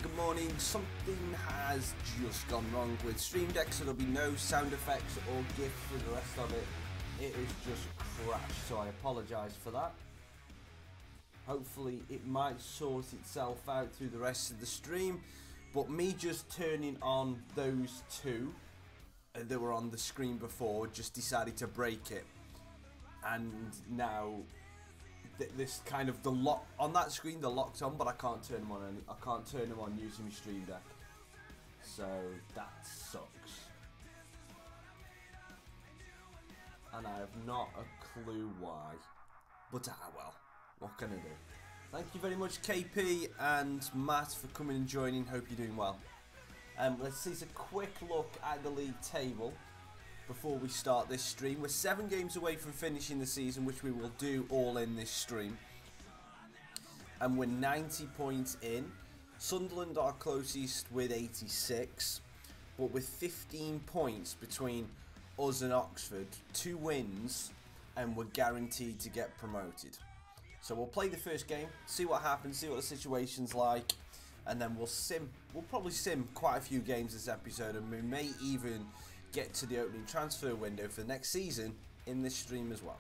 Good morning. Something has just gone wrong with Stream Deck, so there'll be no sound effects or GIF for the rest of it. It is just crashed, so I apologise for that. Hopefully it might sort itself out through the rest of the stream, but me just turning on those two that were on the screen before just decided to break it, and now this kind of the lock on that screen, they're locked on, but I can't turn them on. I can't turn them on using my Stream Deck, so that sucks. And I have not a clue why, but well, what can I do? Thank you very much, KP and Matt, for coming and joining. Hope you're doing well. Let's see a quick look at the league table before we start this stream. We're 7 games away from finishing the season, which we will do all in this stream. And we're 90 points in. Sunderland are closest with 86, but with 15 points between us and Oxford, 2 wins, and we're guaranteed to get promoted. So we'll play the first game, see what happens, see what the situation's like, and then we'll probably sim quite a few games this episode, and we may even get to the opening transfer window for the next season in this stream as well.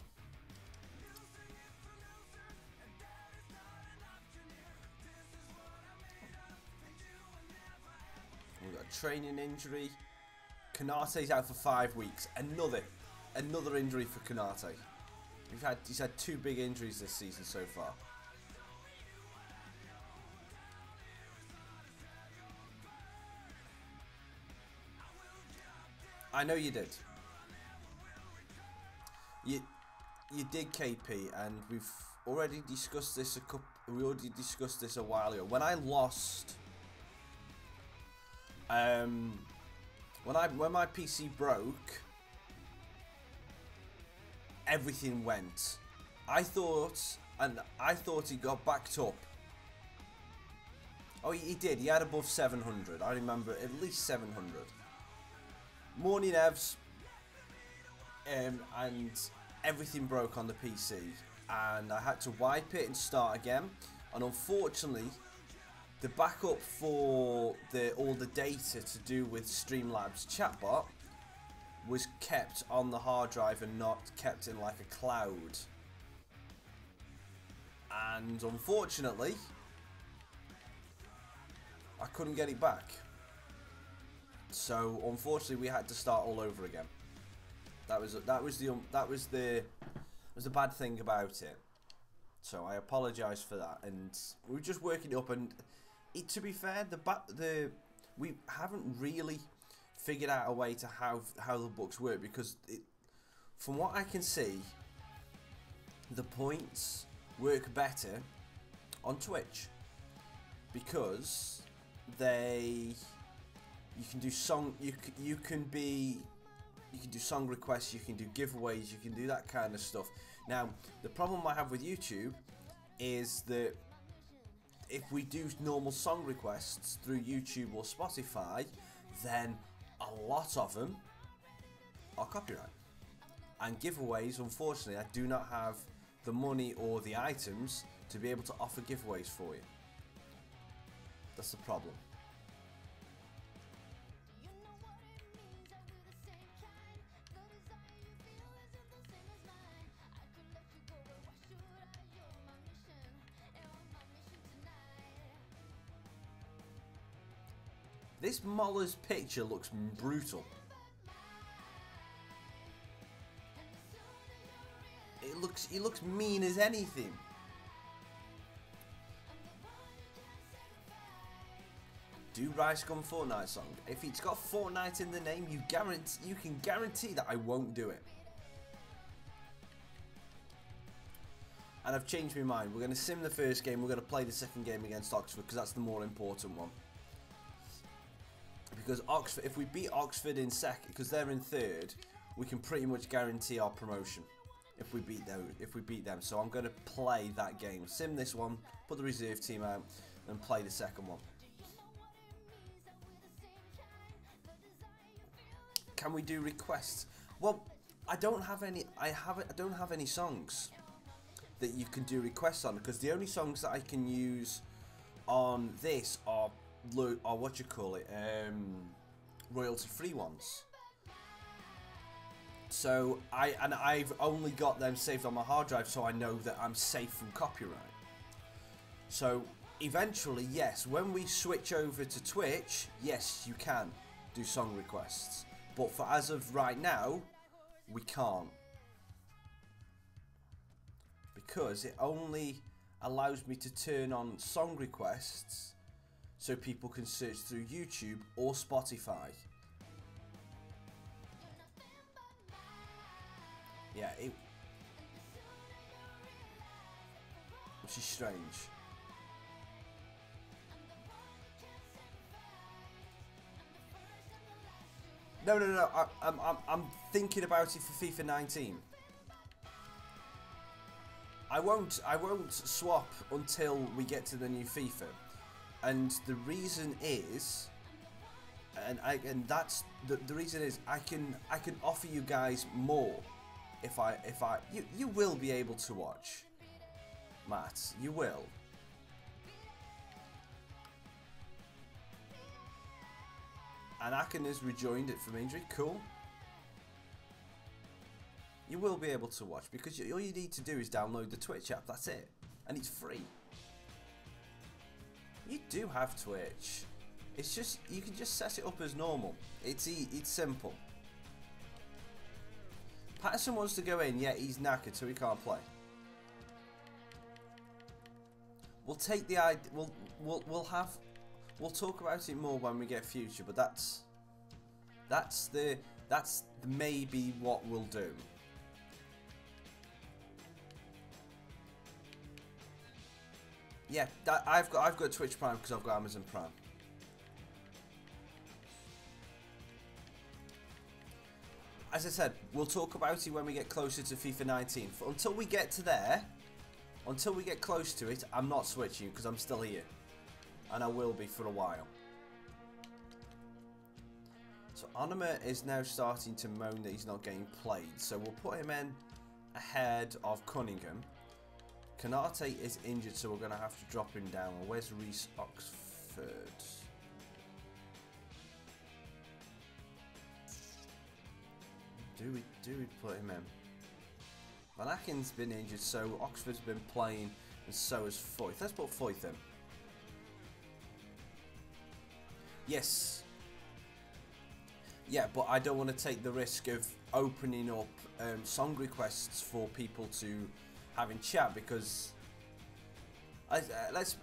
We've got a training injury. Kanate's out for 5 weeks. Another injury for Kanate. He's had 2 big injuries this season so far. I know you did. You did, KP, and we've already discussed this a while ago. When I lost, when my PC broke, everything went. I thought he got backed up. Oh, he did. He had above 700. I remember at least 700. Morning, Evs, and everything broke on the PC, and I had to wipe it and start again. And unfortunately, the backup for all the data to do with Streamlabs chatbot was kept on the hard drive and not kept in like a cloud. And unfortunately, I couldn't get it back. So unfortunately, we had to start all over again. That was the bad thing about it. So I apologise for that, and we were just working it up. And to be fair, we haven't really figured out a way to how the books work, because from what I can see, the points work better on Twitch, because you can do song requests, you can do giveaways, you can do that kind of stuff. Now, the problem I have with YouTube is that if we do normal song requests through YouTube or Spotify, then a lot of them are copyright. And giveaways, unfortunately, I do not have the money or the items to be able to offer giveaways for you. That's the problem. This Moller's picture looks brutal. He looks mean as anything. Do Rice Gum Fortnite song? If it's got Fortnite in the name, you can guarantee that I won't do it. And I've changed my mind. We're going to sim the first game. We're going to play the second game against Oxford, because that's the more important one. Because Oxford, if we beat Oxford in second, because they're in third, we can pretty much guarantee our promotion if we beat them. So I'm going to play that game, sim this one, put the reserve team out, and play the second one. Can we do requests? Well, I don't have any. I don't have any songs that you can do requests on, because the only songs that I can use on this are what you call it, royalty free ones. So I've only got them saved on my hard drive, so I know that I'm safe from copyright. So eventually, yes, when we switch over to Twitch, yes, you can do song requests, but for as of right now, we can't, because it only allows me to turn on song requests so people can search through YouTube or Spotify. Yeah, which is strange. No. I'm thinking about it for FIFA 19. I won't swap until we get to the new FIFA. And the reason is, that's the reason is I can offer you guys more if you will be able to watch, Matt, you will. And Akin has rejoined it from injury, cool. You will be able to watch, because all you need to do is download the Twitch app, that's it, and it's free. You do have Twitch. It's just, you can just set it up as normal. It's simple. Patterson wants to go in. Yeah, he's knackered, so he can't play. We'll take the idea. We'll talk about it more when we get future. But that's maybe what we'll do. Yeah, I've got Twitch Prime because I've got Amazon Prime. As I said, we'll talk about it when we get closer to FIFA 19. Until we get to there, until we get close to it, I'm not switching because I'm still here. And I will be for a while. So Onima is now starting to moan that he's not getting played. So we'll put him in ahead of Cunningham. Kanate is injured, so we're going to have to drop him down. Well, where's Reece Oxford? Do we put him in? Van Aken's been injured, so Oxford's been playing, and so has Foyth. Let's put Foyth in. Yes. Yeah, but I don't want to take the risk of opening up song requests for people to have in chat, because let's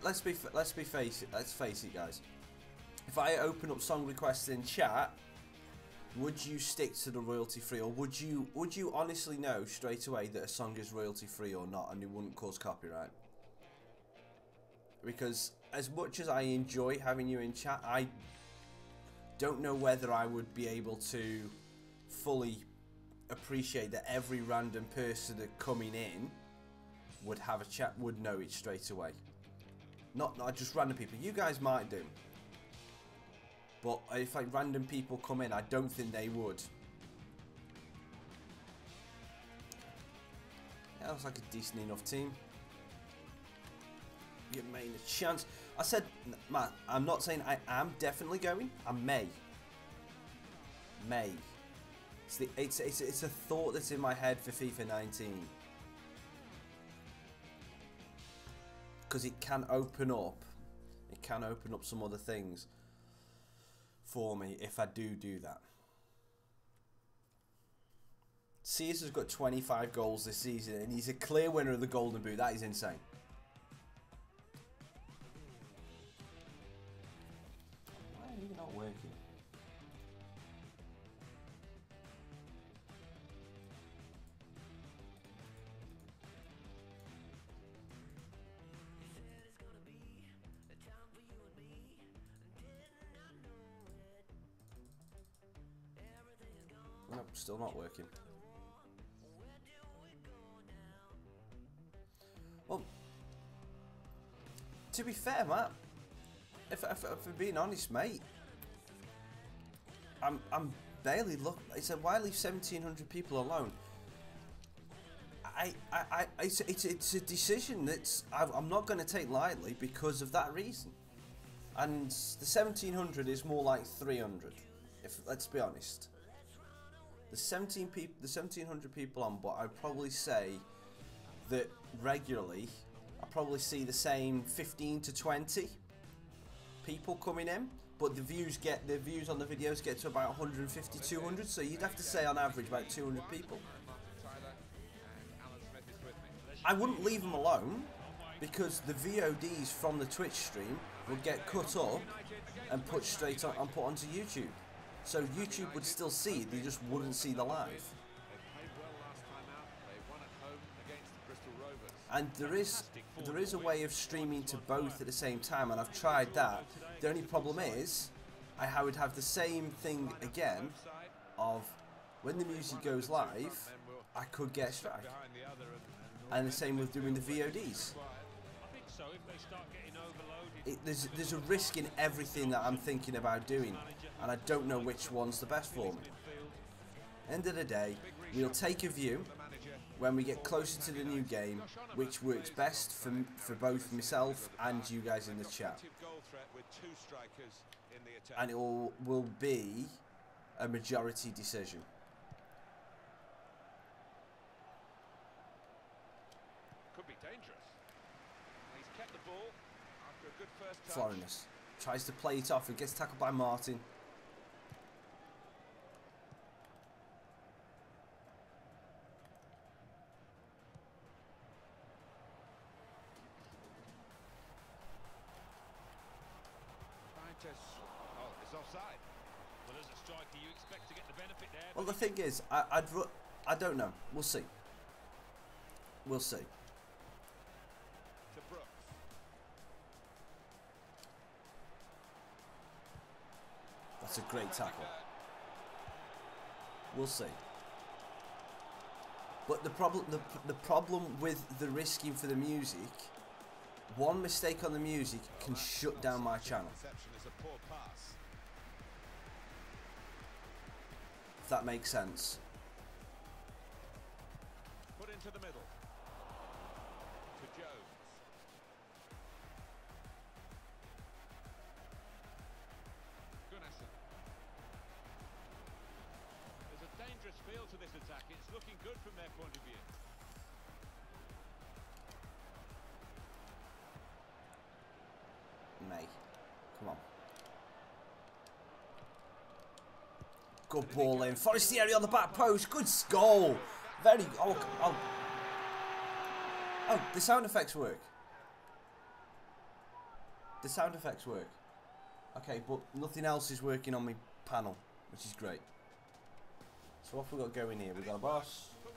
face it, guys. If I open up song requests in chat, would you stick to the royalty free, or would you honestly know straight away that a song is royalty free or not, and it wouldn't cause copyright? Because as much as I enjoy having you in chat, I don't know whether I would be able to fully appreciate that every random person that coming in would have a chat, would know it straight away. Not just random people. You guys might do, but if like random people come in, I don't think they would. Yeah, that looks like a decent enough team. Give Maine a chance. I said, Matt, I'm not saying I am definitely going. I may. It's a thought that's in my head for FIFA 19. Because it can open up some other things for me if I do that. Caesar's got 25 goals this season, and he's a clear winner of the Golden Boot. That is insane. Why are you not working? Nope, still not working. Well, to be fair, Matt, if I'm being honest, mate, I'm barely look. It's why leave 1,700 people alone. It's a decision that's I'm not going to take lightly because of that reason. And the 1,700 is more like 300. If let's be honest. The 1,700 people on, but I'd probably say that regularly, I probably see the same 15 to 20 people coming in, but the views on the videos get to about 150, 200. So you'd have to say on average about 200 people. I wouldn't leave them alone, because the VODs from the Twitch stream would get cut up and put straight on and put onto YouTube. So YouTube would still see it, they just wouldn't see the live. And there is a way of streaming to both at the same time, and I've tried that. The only problem is, I would have the same thing again of when the music goes live, I could get a strike. And the same with doing the VODs. There's a risk in everything that I'm thinking about doing, and I don't know which one's the best for me. End of the day, we'll take a view when we get closer to the new game, which works best for both myself and you guys in the chat. And it will be a majority decision. Could be dangerous. He's kept the ball after a good first touch. Florinus tries to play it off and gets tackled by Martin. Oh, it's offside. Well, as a striker, you expect to get the benefit there. Well, the thing is, I don't know. We'll see. We'll see. To Brooks. That's a great tackle. We'll see. But the problem with the risking for the music, one mistake on the music can shut down my channel. If that makes sense. Put into the middle. To Jones. Gunnarsson. There's a dangerous feel to this attack. It's looking good from their point of view. May. Come on. Good ball in. Forestieri on the back post. Good goal. Very... Oh, the sound effects work. The sound effects work. Okay, but nothing else is working on my panel, which is great. So what have we got going here? We've got a boss. Well,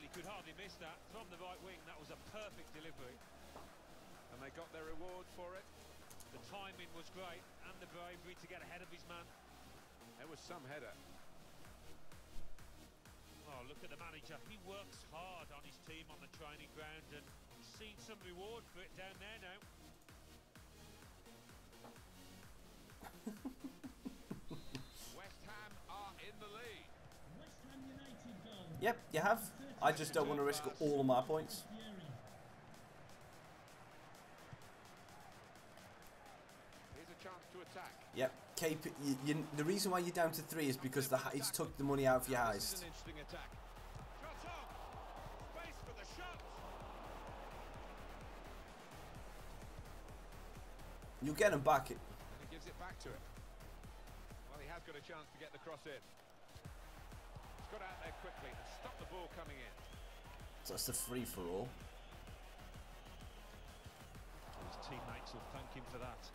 he could hardly miss that. From the right wing, that was a perfect delivery. And they got their reward for it. The timing was great, and the bravery to get ahead of his man. There was some header. Oh, look at the manager. He works hard on his team on the training ground, and he's seen some reward for it down there now. West Ham are in the lead. West Ham United goal. Yep, you have. I just don't want to risk all of my points. Here's a chance to attack. Yep, KP, the reason why you're down to 3 is because it's took the money out of your This heist. is an interesting attack. Shot on. Space for the shot. You'll get them back. And he gives it back to him. Well, he has got a chance to get the cross in. He's got out there quickly and stopped the ball coming in. So that's the free-for-all. His teammates will thank him for that.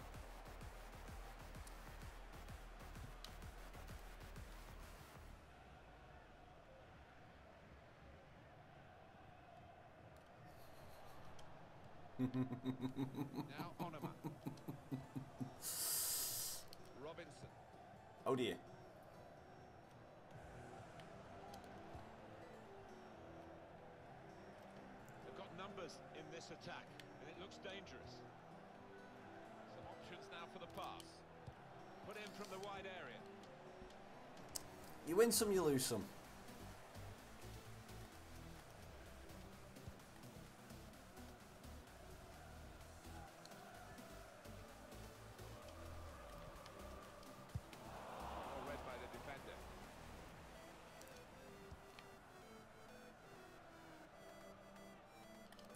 Now Onoma. Robinson. Oh dear. They've got numbers in this attack, and it looks dangerous. Some options now for the pass. Put in from the wide area. You win some, you lose some. Well read by the defender.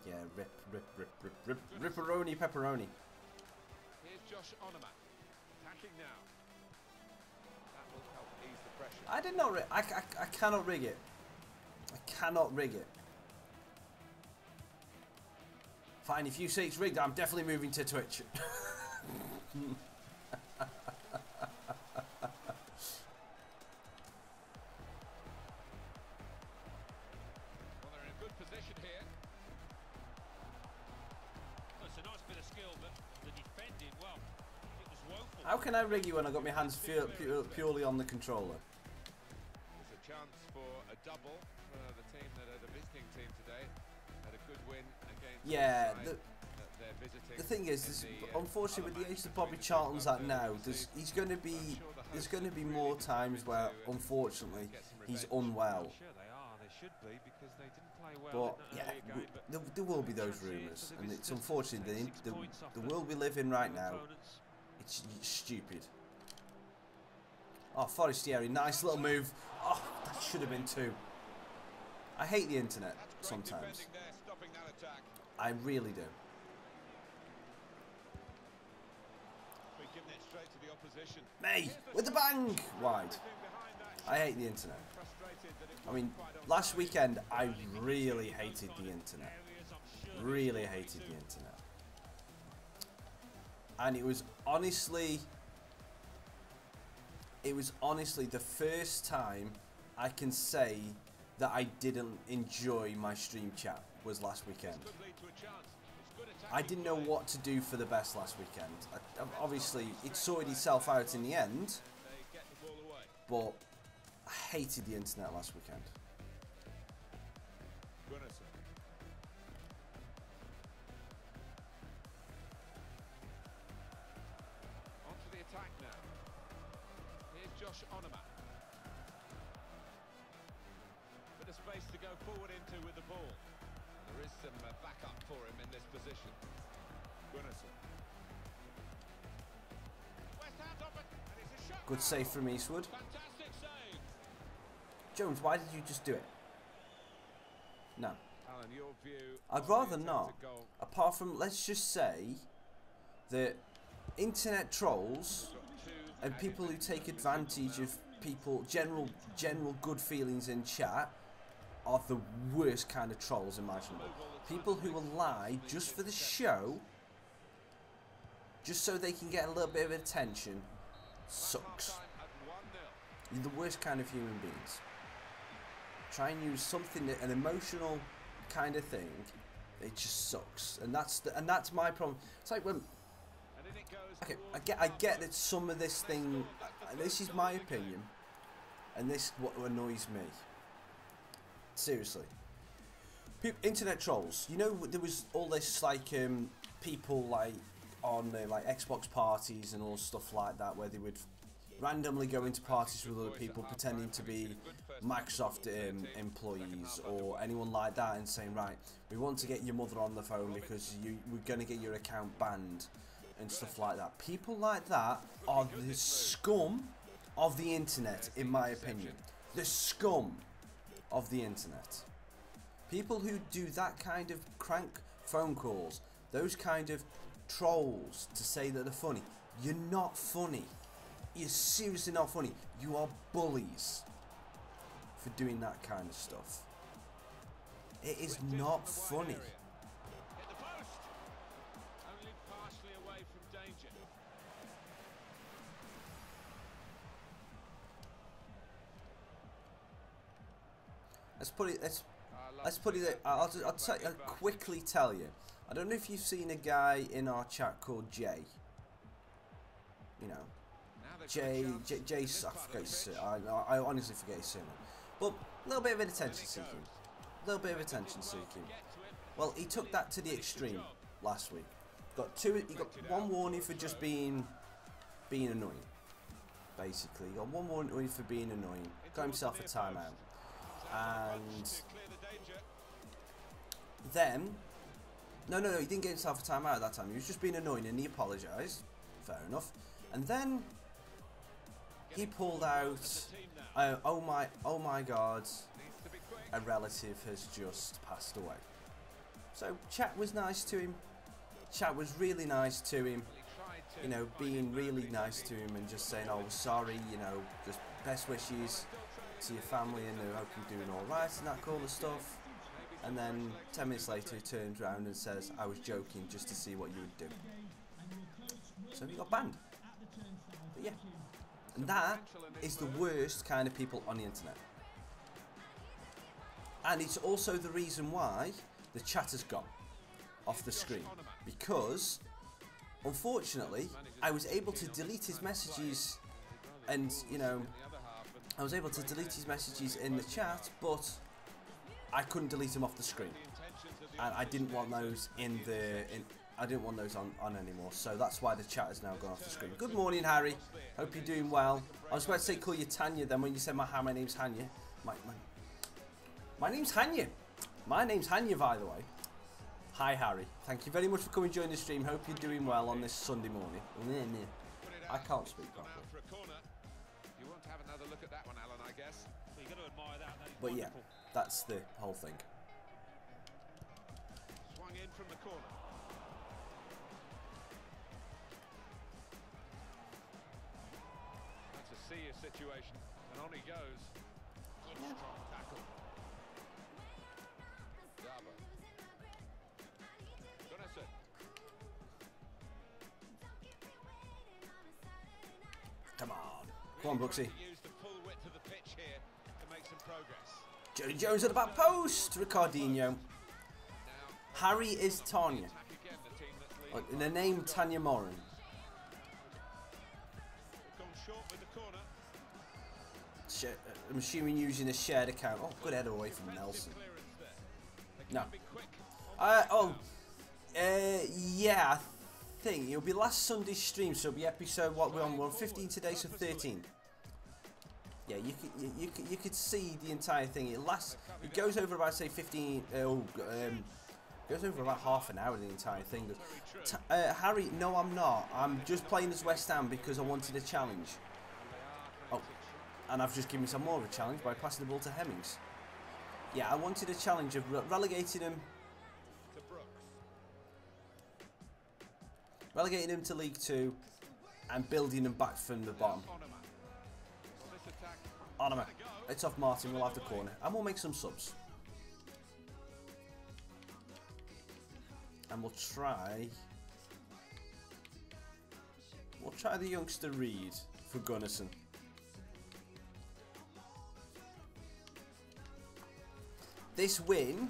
Yeah, ripperoni pepperoni. Here's Josh Onoma. Attacking now. That will help ease the pressure. I did not I cannot rig it. I cannot rig it. Fine, if you say it's rigged, I'm definitely moving to Twitch. Well, they're in a good position here. Well, it's a nice bit of skill, but the defending, well, it was woeful. How can I rig you when I got my hands purely on the controller? There's a chance for a double for the team that are the visiting team today. Had a good win against Yeah, the side that they're visiting. the thing is, this, unfortunately, with the age that Bobby Charlton's at now, there's going to be more times where, unfortunately, he's unwell. I'm sure they are. They should be because they didn't play well. But yeah, there will be those rumours, and it's unfortunate the world we live in right now. It's stupid. Oh, Forestieri, nice little move. Oh, that should have been 2. I hate the internet sometimes. I really do. Me with the bang wide. I hate the internet. I mean, last weekend I really hated the internet. Really hated the internet. And it was honestly the first time I can say that I didn't enjoy my stream chat was last weekend. I didn't know what to do for the best last weekend. Obviously, it sorted itself out in the end, but I hated the internet last weekend. On to the attack now. Here's Josh Onoma. Bit of space to go forward into with the ball. There is some backup for him in this position. Gunnison. West Ham's off it, and it's a shot. Good save from Eastwood. Fantastic save. Jones, why did you just do it? No. Alan, your view. I'd rather not. Apart from, let's just say that internet trolls and people who take advantage of people, general good feelings in chat are the worst kind of trolls imaginable. People who will lie just for the show, just so they can get a little bit of attention, sucks. You're the worst kind of human beings. Try and use something, an emotional kind of thing. It just sucks, and that's my problem. It's like when, okay, I get that some of this thing, this is my opinion, and this is what annoys me. Seriously, internet trolls. You know, there was all this like people like on like Xbox parties and all stuff like that, where they would randomly go into parties with other people pretending to be Microsoft employees or anyone like that, and saying, right, we want to get your mother on the phone because we're going to get your account banned and stuff like that. People like that are the scum of the internet, in my opinion. The scum of the internet. People who do that kind of crank phone calls, those kind of trolls to say that they're funny. You're not funny. You're seriously not funny. You are bullies for doing that kind of stuff. It is not funny. Let's put it. I'll quickly tell you. I don't know if you've seen a guy in our chat called Jay. You know, Jay. I honestly forget his surname. But a little bit of attention seeking. Well, he took that to the extreme last week. He got one warning for just being annoying. Basically, he got one warning for being annoying. Got himself a timeout. And then, no, he didn't get himself a timeout at that time. He was just being annoying, and he apologised. Fair enough. And then he pulled out, oh my God, a relative has just passed away. So chat was nice to him. Chat was really nice to him. You know, being really nice to him and just saying, oh, sorry, you know, just best wishes to your family and I hope you're doing alright and that kind of stuff. And then 10 minutes later he turns around and says, I was joking just to see what you would do. So he got banned. But yeah, and that is the worst kind of people on the internet. And it's also the reason why the chat has gone off the screen, because unfortunately I was able to delete his messages, and you know, I was able to delete his messages in the chat, but I couldn't delete them off the screen, and I didn't want those I didn't want those on anymore, so that's why the chat has now gone off the screen. Good morning, Harry. Hope you're doing well. I was about to say call you Tanya, then when you said my name's Hanya. My name's Hanya. My name's Hanya, by the way. Hi, Harry. Thank you very much for coming and joining the stream. Hope you're doing well on this Sunday morning. I can't speak properly. You want to have another look at that one, Alan, I guess. Well, you've got to admire that. But yeah, that's the whole thing. Swung in from the corner. That's a serious situation, and on he goes. Good strong tackle. Zaba. Gunnison. Come on. Come on, Brooksy. Jody Jones at the back post. Ricardinho. Harry is Tanya. In the name Tanya Moran. I'm assuming using a shared account. Oh, good header away from Nelson. No. Yeah, I think it'll be last Sunday's stream, so it'll be episode, what we're on 15 today, so 13. Yeah, you could see the entire thing. It goes over about, say, 15. Goes over about half an hour. The entire thing does. Harry, no, I'm not. I'm just playing as West Ham because I wanted a challenge. Oh, and I've just given myself more of a challenge by passing the ball to Hemmings. Yeah, I wanted a challenge of relegating him to League 2 and building them back from the bottom. On him. It's off Martin. We'll have the corner. And we'll make some subs. And we'll try the youngster Reed for Gunnarsson. This win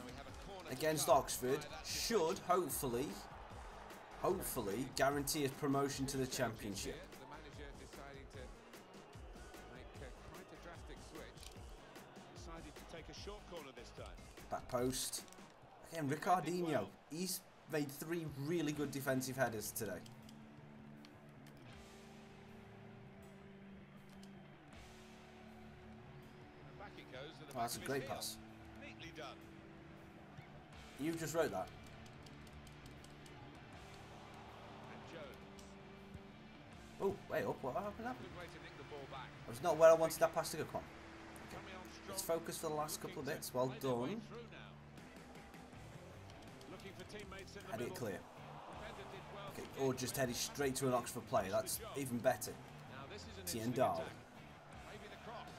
against Oxford should hopefully guarantee us promotion to the Championship. The manager deciding to make quite a drastic switch. Decided to take a short corner this time. Back post. Again, Ricardinho. He's made 3 really good defensive headers today. Back it goes to the Oh, that's a back of great his heel. pass. Neatly done. You just wrote that. And Jones. Oh, wait up. What happened? Good way to nick the ball back. That was not where I wanted that pass to go. Come on. Coming on strong. Let's focus for the last couple of Looking bits. to Well play their way done. through now. Looking for teammates in the Head it middle. clear. Defender did well Okay, to or get just there. head it straight to an Oxford player. That's even better. Now this is an Tien interesting Dahl. attack. Maybe the cross.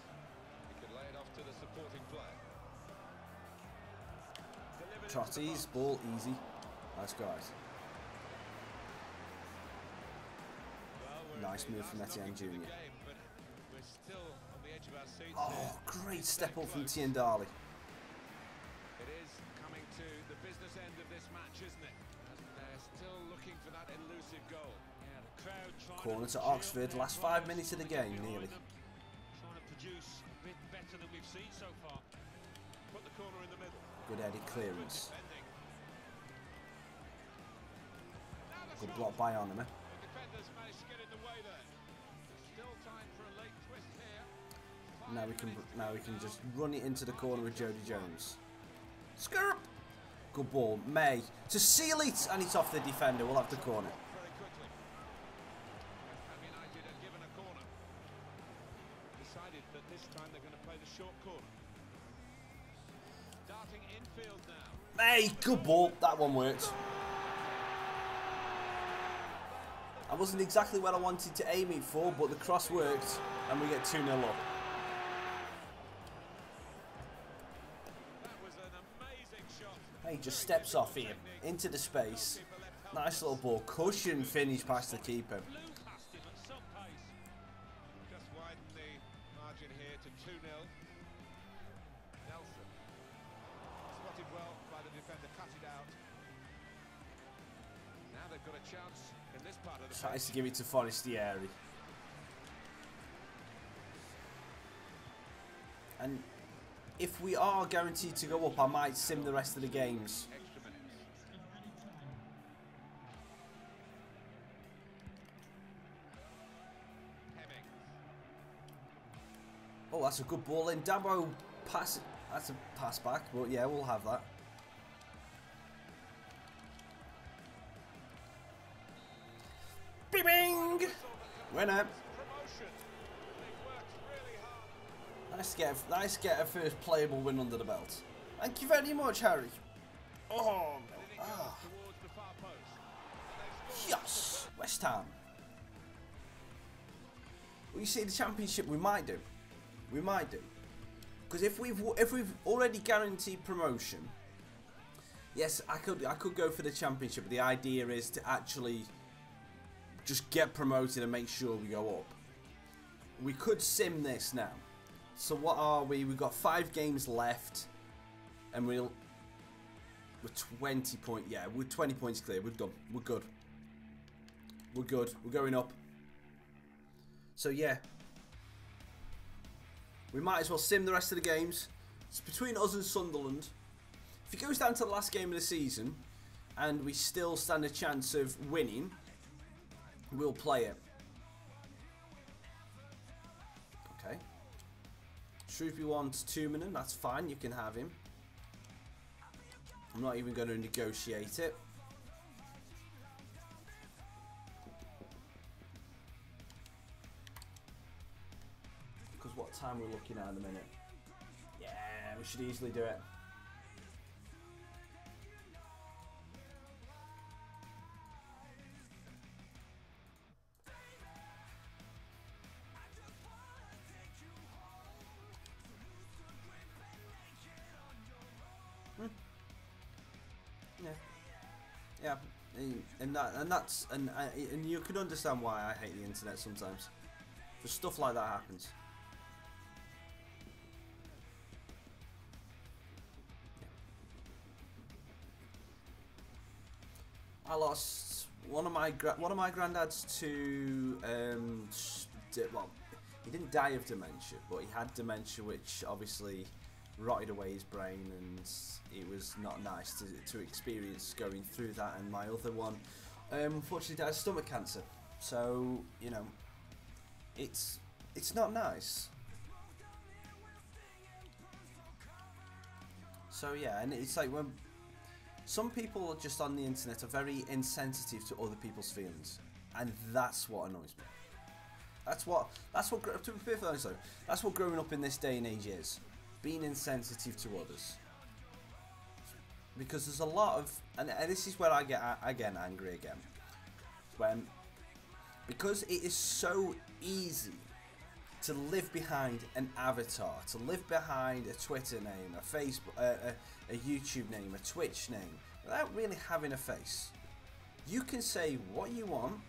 He could lay it off to the supporting player. Delivered into the Trotties, box. ball easy. Nice guys. Well, we're Nice in the move from last Etienne knock into the Jr. game, but we're still on the edge of our seats Oh, here. great It's step that up from close. Tien Dahl. It is coming to the business end of this match, isn't it? And they're still looking for that elusive goal. Yeah, the crowd trying Corner to cheer Oxford, their last 5 rivals, minutes of the trying to game, get nearly. behind them, trying to produce a bit better than we've seen so far. Put the corner in the middle. Good headed clearance. Good defending. Now the Good shot. block by Onima. The defenders managed to get in the way there. Still time for a late twist here. Now we can just run it into the corner with Jody Jones. Skirp! Good ball. May to seal it, and it's off the defender. We'll have the corner. Very quickly. West Ham United had given a corner. Decided that this time they're going to play the short corner. Darting infield now. May, good ball. That one worked. I wasn't exactly where I wanted to aim it for, but the cross worked, and we get 2-0 up. That was an amazing shot. He just steps off here into the space. Nice little ball. Cushion finish past the keeper. Flew past him at some pace. Just widen the margin here to 2-0. Nelson. Spotted well by the defender, cut it out. Now they've got a chance in this part of the Tries to give it to Forestieri. And if we are guaranteed to go up, I might sim the rest of the games. extra minutes. Hemming. Oh, that's a good ball in. Dabo pass. That's a pass back, but yeah, we'll have that. Bing! Winner. Promotion. They worked really hard. Nice to get a first playable win under the belt. Thank you very much, Harry. Oh, Did it go towards the far post? yes, West Ham. Well, you see, the Championship we might do. We might do. Because if we've already guaranteed promotion, yes, I could go for the Championship. But the idea is to actually just get promoted and make sure we go up. We could sim this now. So what are we? We've got 5 games left, and we're 20 points. Yeah, we're 20 points clear. We're done. We're good. We're good. We're going up. So yeah, we might as well sim the rest of the games. It's between us and Sunderland. If it goes down to the last game of the season, and we still stand a chance of winning, we'll play it. Okay. Shrewsbury wants Tumanen. That's fine. You can have him. I'm not even going to negotiate it. Because what time we're looking at in a minute. Yeah, we should easily do it. Yeah, and you can understand why I hate the internet sometimes. Just stuff like that happens. I lost one of my granddads to well, he didn't die of dementia, but he had dementia, which obviously rotted away his brain, and it was not nice to experience going through that. And my other one, unfortunately, died of stomach cancer. So you know, it's not nice. So yeah, and it's like when some people just on the internet are very insensitive to other people's feelings, and that's what annoys me. That's what to be perfectly honest though, that's what growing up in this day and age is, being insensitive to others. Because there's a lot of, and this is where I get angry again, when because it is so easy to live behind an avatar, to live behind a Twitter name, a Facebook, a YouTube name, a Twitch name, without really having a face. You can say what you want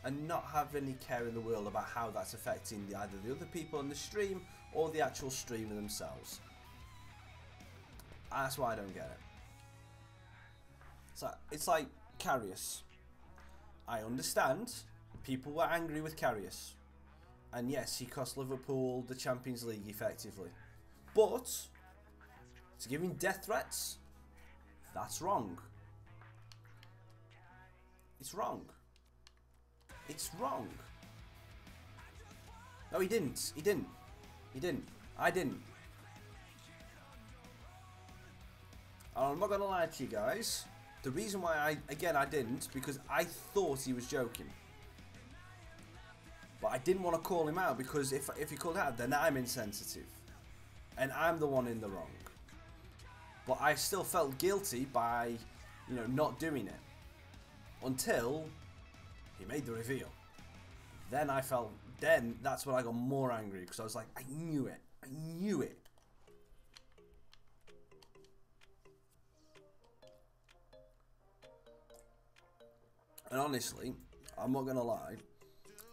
and not have any care in the world about how that's affecting either the other people on the stream or the actual streamer themselves. That's why I don't get it. So it's like Karius. I understand people were angry with Karius. And yes, he cost Liverpool the Champions League effectively. But to give him death threats, that's wrong. It's wrong. It's wrong. No, he didn't. He didn't. He didn't. I didn't. I'm not going to lie to you guys. The reason why I didn't, because I thought he was joking. But I didn't want to call him out, because if he called out, then I'm insensitive. And I'm the one in the wrong. But I still felt guilty by, you know, not doing it. Until he made the reveal. Then that's when I got more angry, because I was like, I knew it. I knew it. And honestly, I'm not going to lie.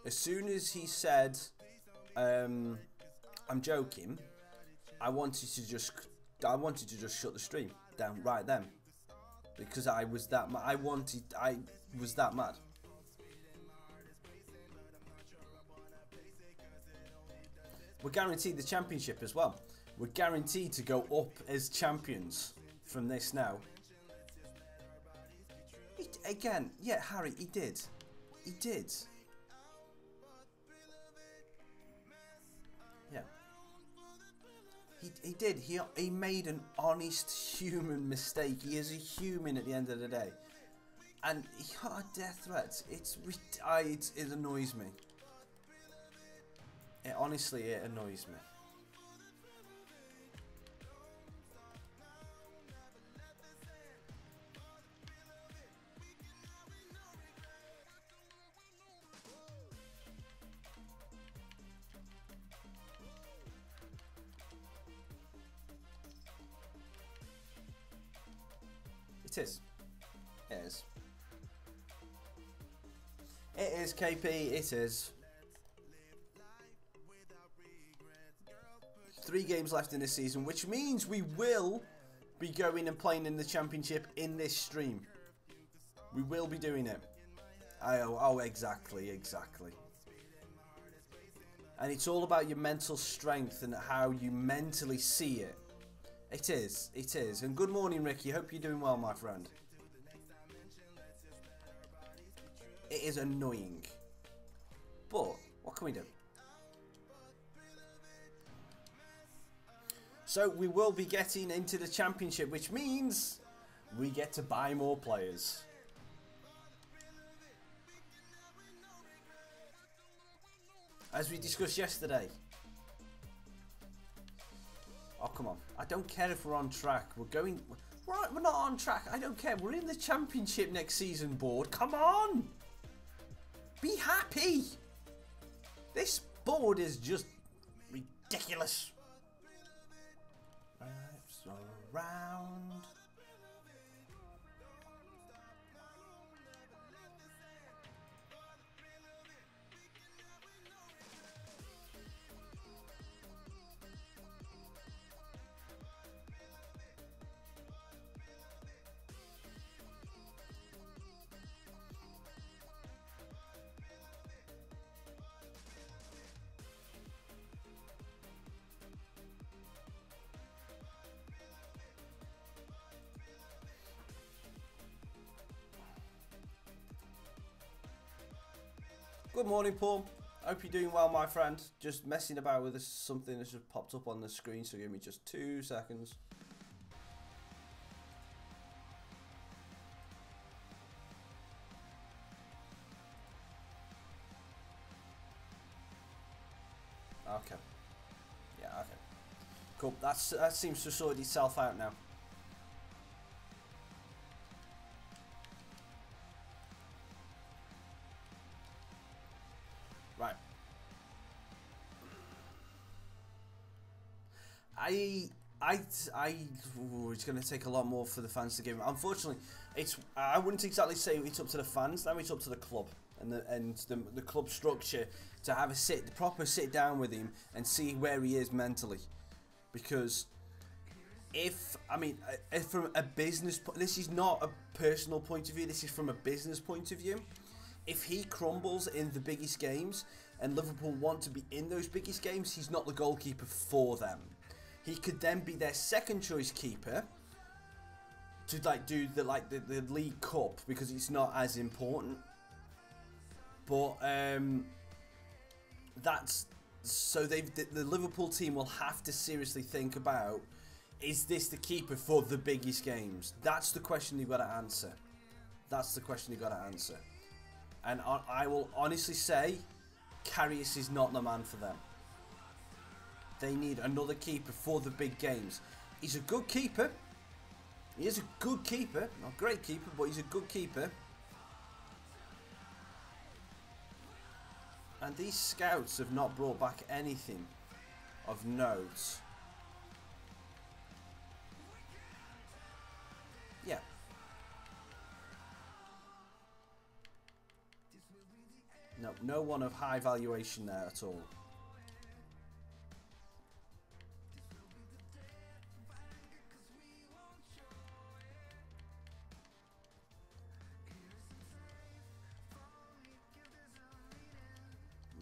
As soon as he said, I'm joking, I wanted to just shut the stream down right then, because I was that mad. I was that mad. We're guaranteed the championship as well. We're guaranteed to go up as champions from this now. Again, yeah, Harry, he did. He did. Yeah. He did. He made an honest human mistake. He is a human at the end of the day. And he got a death threat. It annoys me. Honestly, it annoys me. It is. It is. It is, KP. It is. 3 games left in this season, which means we will be going and playing in the championship in this stream. We will be doing it. Oh, exactly. And it's all about your mental strength and how you mentally see it. It is. And good morning, Ricky. Hope you're doing well, my friend. It is annoying. But, what can we do? So, we will be getting into the championship, which means we get to buy more players. As we discussed yesterday. Oh, come on. I don't care if we're on track. We're not on track. I don't care. We're in the championship next season, board. Come on. Be happy. This board is just ridiculous. Wraps around. Good morning, Paul. Hope you're doing well, my friend. Just messing about with this, something that's just popped up on the screen, so give me just 2 seconds. Okay. Yeah, okay. Cool. That seems to sort itself out now. Right. It's going to take a lot more for the fans to give him. Unfortunately, I wouldn't exactly say it's up to the fans. Now it's up to the club and the club structure to have a proper sit down with him and see where he is mentally. Because if from a business, this is not a personal point of view. This is from a business point of view. If he crumbles in the biggest games and Liverpool want to be in those biggest games, he's not the goalkeeper for them. He could then be their second choice keeper to do the League Cup because it's not as important. But that's so the Liverpool team will have to seriously think about, is this the keeper for the biggest games? That's the question you've got to answer. That's the question you've got to answer. And I will honestly say, Karius is not the man for them. They need another keeper for the big games. He's a good keeper. He is a good keeper. Not a great keeper, but he's a good keeper. And these scouts have not brought back anything of note. Yeah. No one of high valuation there at all.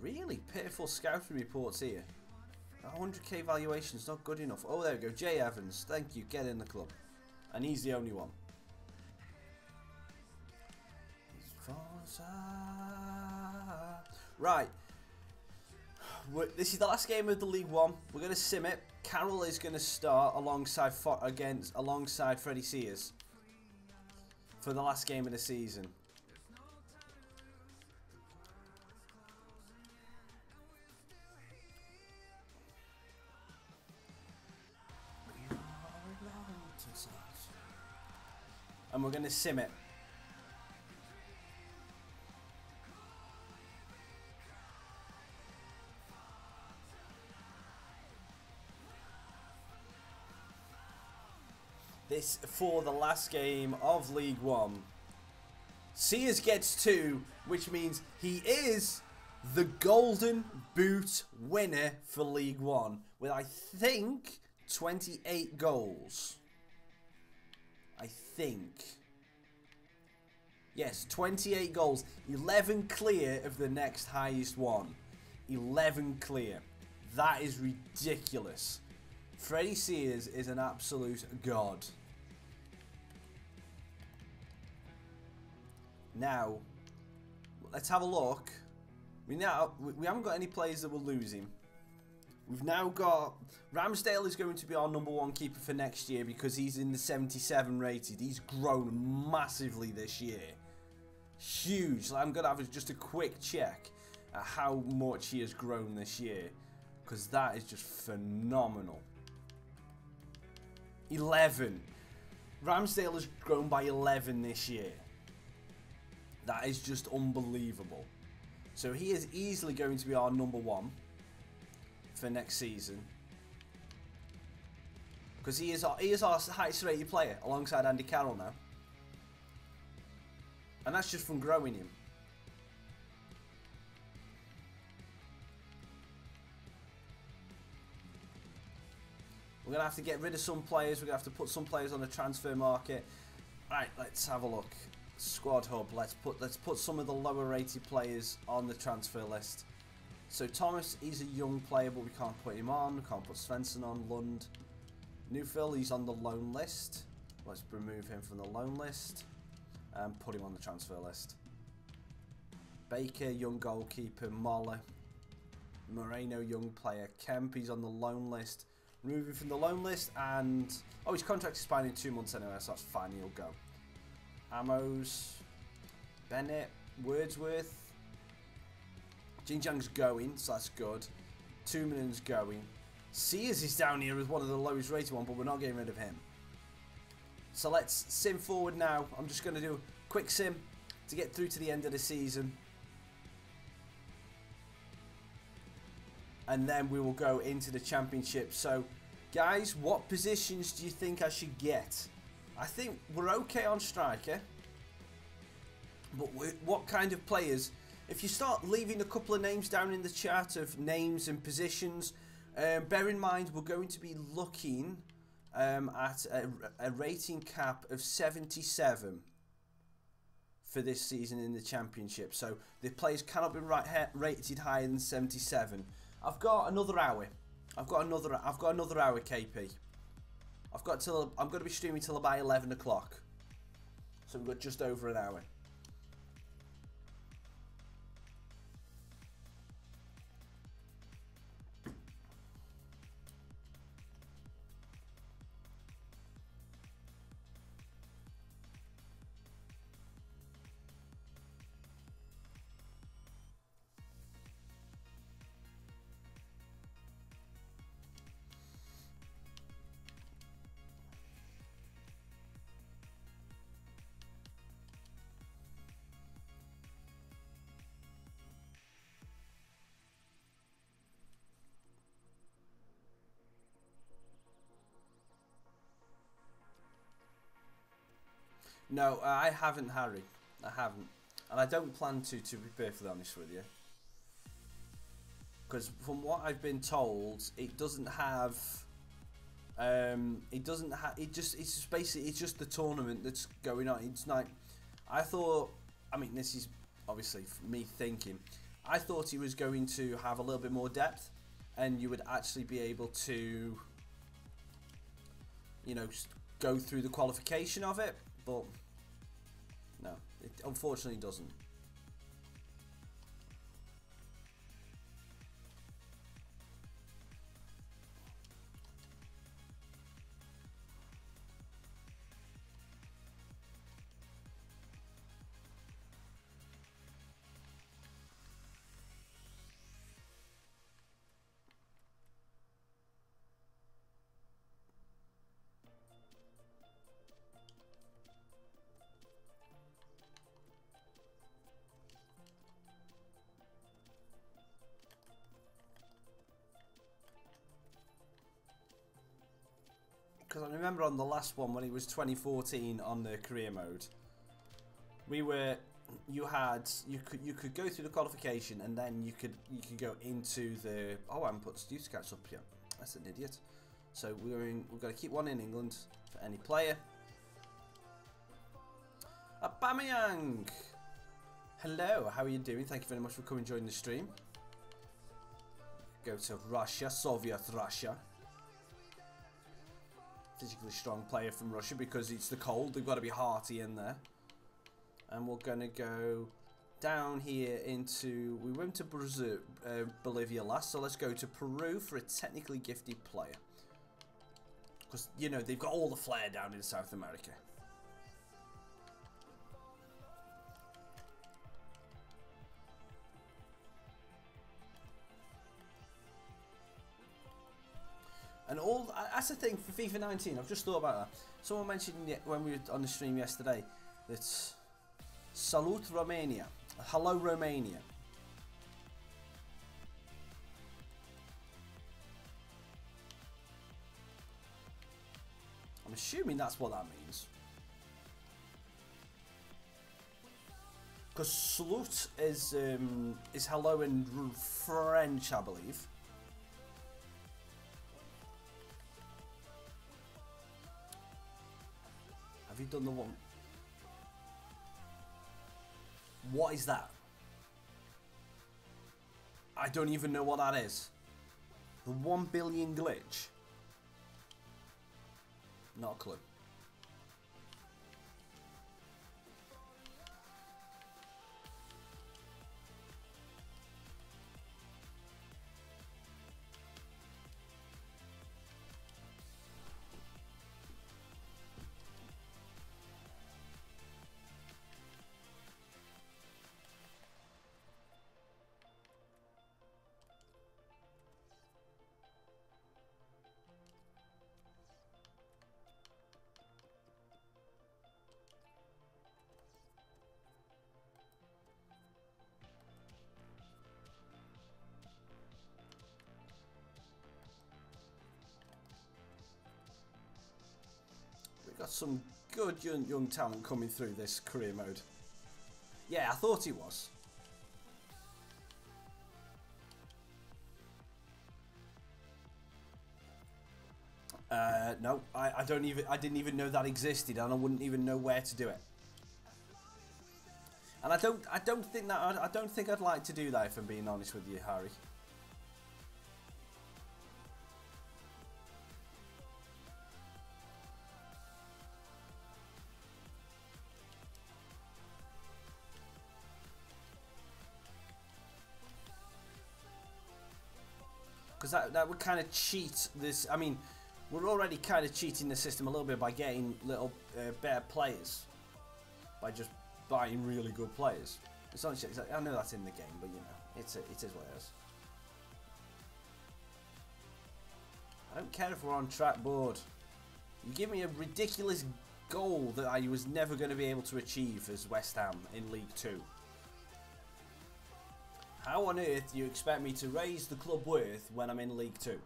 Really pitiful scouting reports here. 100k valuation is not good enough. Oh, there we go. Jay Evans. Thank you. Get in the club. And he's the only one. Right. This is the last game of the League One. We're going to sim it. Carroll is going to start alongside Freddie Sears for the last game of the season. And we're going to sim it. This for the last game of League One. Sears gets 2, which means he is the Golden Boot winner for League One with, I think, 28 goals. I think. Yes, 28 goals. 11 clear of the next highest one. 11 clear. That is ridiculous. Freddie Sears is an absolute god. Now, let's have a look. We haven't got any players that will lose him. We've now got Ramsdale is going to be our #1 keeper for next year because he's in the 77 rated. He's grown massively this year. Huge. I'm going to have just a quick check at how much he has grown this year because that is just phenomenal. 11. Ramsdale has grown by 11 this year. That is just unbelievable. So he is easily going to be our #1 for next season. Because he is our highest rated player alongside Andy Carroll now. And that's just from growing him. We're going to have to get rid of some players. We're going to have to put some players on the transfer market. Right, let's have a look. Squad hub. Let's put some of the lower rated players on the transfer list. So Thomas, he's a young player, but we can't put him on. We can't put Svensson on. Lund. Neufville, he's on the loan list. Let's remove him from the loan list and put him on the transfer list. Baker, young goalkeeper. Moller. Moreno, young player. Kemp, he's on the loan list. Removing from the loan list, and oh, his contract is expiring in 2 months anyway, so that's fine, he'll go. Amos, Bennett, Wordsworth. Jinjiang's going, so that's good. Tumanen's going. Sears is down here as one of the lowest rated ones, but we're not getting rid of him. So let's sim forward now. I'm just going to do a quick sim to get through to the end of the season. And then we will go into the championship. So, guys, what positions do you think I should get? I think we're okay on striker. But what kind of players? If you start leaving a couple of names down in the chat of names and positions, bear in mind we're going to be looking at a rating cap of 77 for this season in the championship. So the players cannot be rated higher than 77. I've got another hour. I've got another hour, KP. I'm going to be streaming till about 11 o'clock. So we've got just over an hour. No, I haven't, Harry. I haven't. And I don't plan to be perfectly honest with you. Because from what I've been told, it doesn't have... it's just basically, it's just the tournament that's going on. It's like, I thought, I mean, this is obviously me thinking, I thought he was going to have a little bit more depth, and you would actually be able to, you know, go through the qualification of it, but no, it unfortunately doesn't. Because I remember on the last one when it was 2014 on the career mode, you could go through the qualification and then you could go into the, oh, I haven't put Stu Scouts up yet. That's an idiot. So we've got to keep one in England for any player. Aubameyang. Hello, how are you doing? Thank you very much for coming and joining the stream. Go to Russia, Soviet Russia. Physically strong player from Russia because it's the cold. They've got to be hearty in there. And we're going to go down here into... We went to Brazil, Bolivia last, so let's go to Peru for a technically gifted player. Because, you know, they've got all the flair down in South America. And all that's the thing for FIFA 19. I've just thought about that. Someone mentioned when we were on the stream yesterday that Salut Romania, hello Romania. I'm assuming that's what that means. Because salut is hello in French, I believe. Have you done the one? What is that? I don't even know what that is. The 1 billion glitch? Not a clue. got some good young talent coming through this career mode. Yeah, I thought he was. No, I didn't even know that existed, and I wouldn't even know where to do it. And I don't think I'd like to do that, if I'm being honest with you, Harry. Because that would kind of cheat this. I mean, we're already kind of cheating the system a little bit by getting little better players, by just buying really good players. It's not. I know that's in the game, but you know, it is what it is. I don't care if we're on track board. You give me a ridiculous goal that I was never going to be able to achieve as West Ham in League 2. How on earth do you expect me to raise the club worth when I'm in League 2?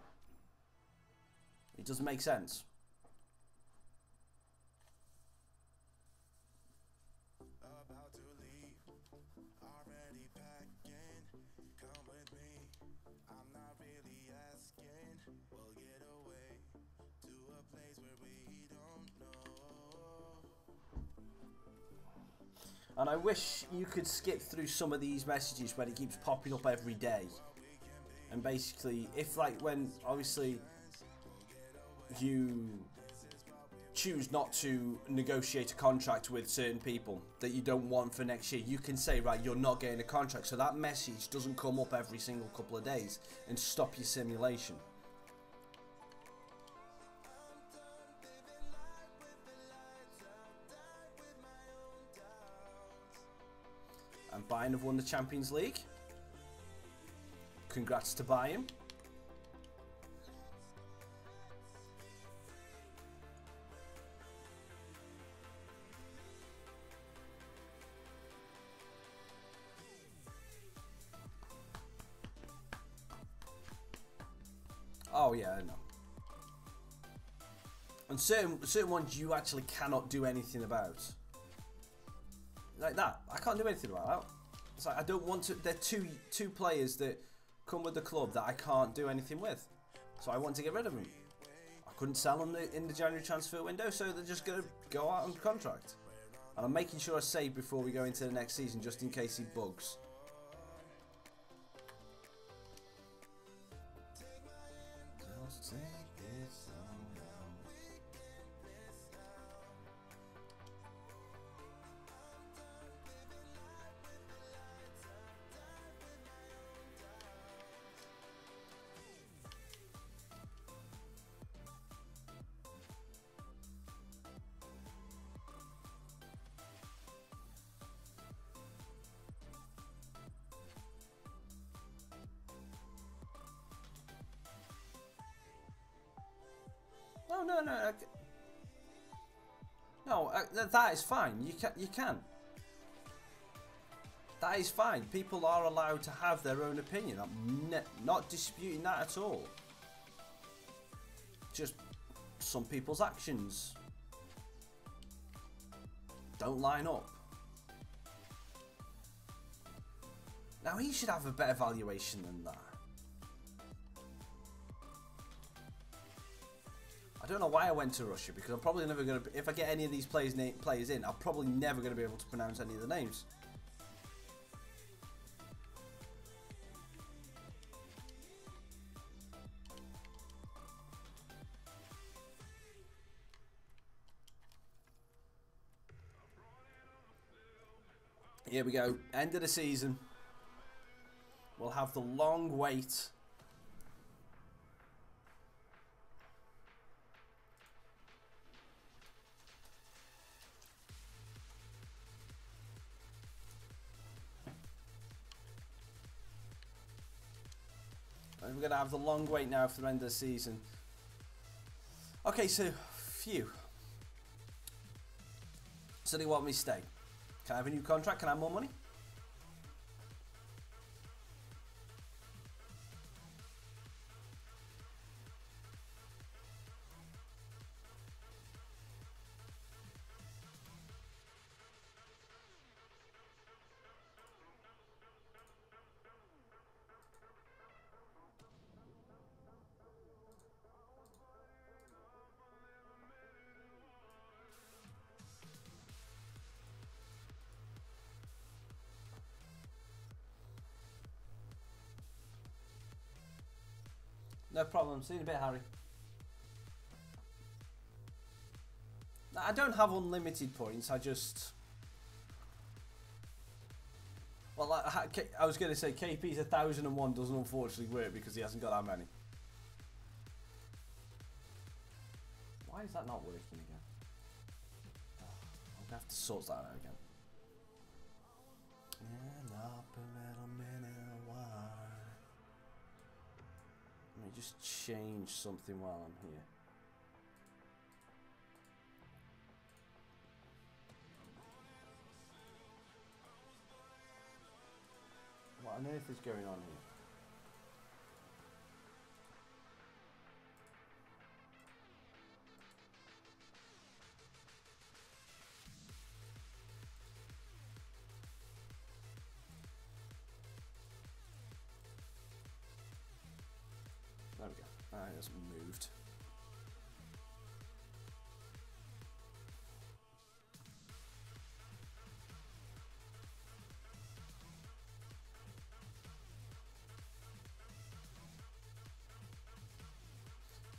It doesn't make sense. About to leave, already packing. Come with me, I'm not really asking. We'll get away to a place where we don't know. And I wish you could skip through some of these messages when it keeps popping up every day. And basically, if like when obviously you choose not to negotiate a contract with certain people that you don't want for next year, you can say, right, you're not getting a contract, so that message doesn't come up every single couple of days and stop your simulation. And Bayern have won the Champions League. Congrats to Bayern. Oh yeah, I know. And certain ones you actually cannot do anything about. Like that, I can't do anything about that. It's like I don't want to. They're two players that come with the club that I can't do anything with, so I want to get rid of them. I couldn't sell them in the January transfer window, so they're just gonna go out on contract. And I'm making sure I save before we go into the next season, just in case he bugs. No, that is fine. You can. That is fine. People are allowed to have their own opinion. I'm not disputing that at all. Just some people's actions don't line up. Now he should have a better valuation than that. I don't know why I went to Russia, because I'm probably never going to... If I get any of these players in, I'm probably never going to be able to pronounce any of the names. Here we go. End of the season. We'll have the long wait. And we're going to have the long wait now for the end of the season. Okay, so, phew. So they want me to stay. Can I have a new contract? Can I have more money? No problem. See you in a bit, Harry. I don't have unlimited points. I just... Well, I was going to say KP's 1001 doesn't unfortunately work because he hasn't got that many. Why is that not working again? Oh, I'm going to have to sort that out again. Let me just change something while I'm here. What on earth is going on here? There we go. It hasn't moved.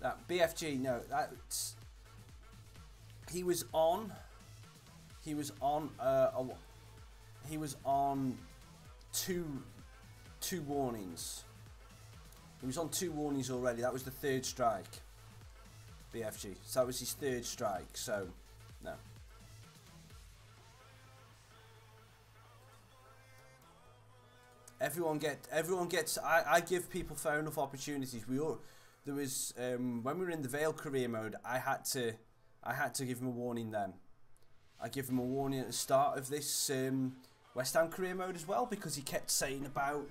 That BFG, no, that's he was on two warnings. He was on 2 warnings already. That was the 3rd strike. BFG. So that was his 3rd strike. So no. Everyone gets. I give people fair enough opportunities. There was when we were in the Vale career mode. I had to give him a warning then. I give him a warning at the start of this West Ham career mode as well because he kept saying about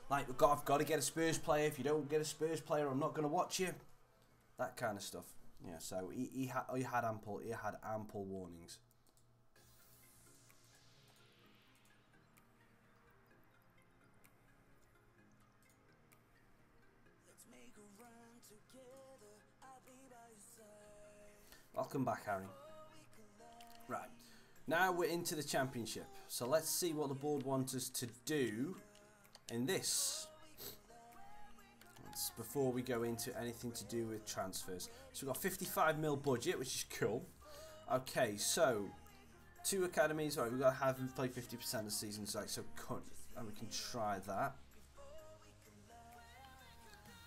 like I've got to get a Spurs player. If you don't get a Spurs player, I'm not going to watch you. That kind of stuff. Yeah. So he had ample warnings. Welcome back, Harry. Right, now we're into the championship. So let's see what the board wants us to do in this. That's before we go into anything to do with transfers. So we've got 55 mil budget, which is cool. Okay, so 2 academies. Right, we've got to have them play 50% of the season. So and we can try that.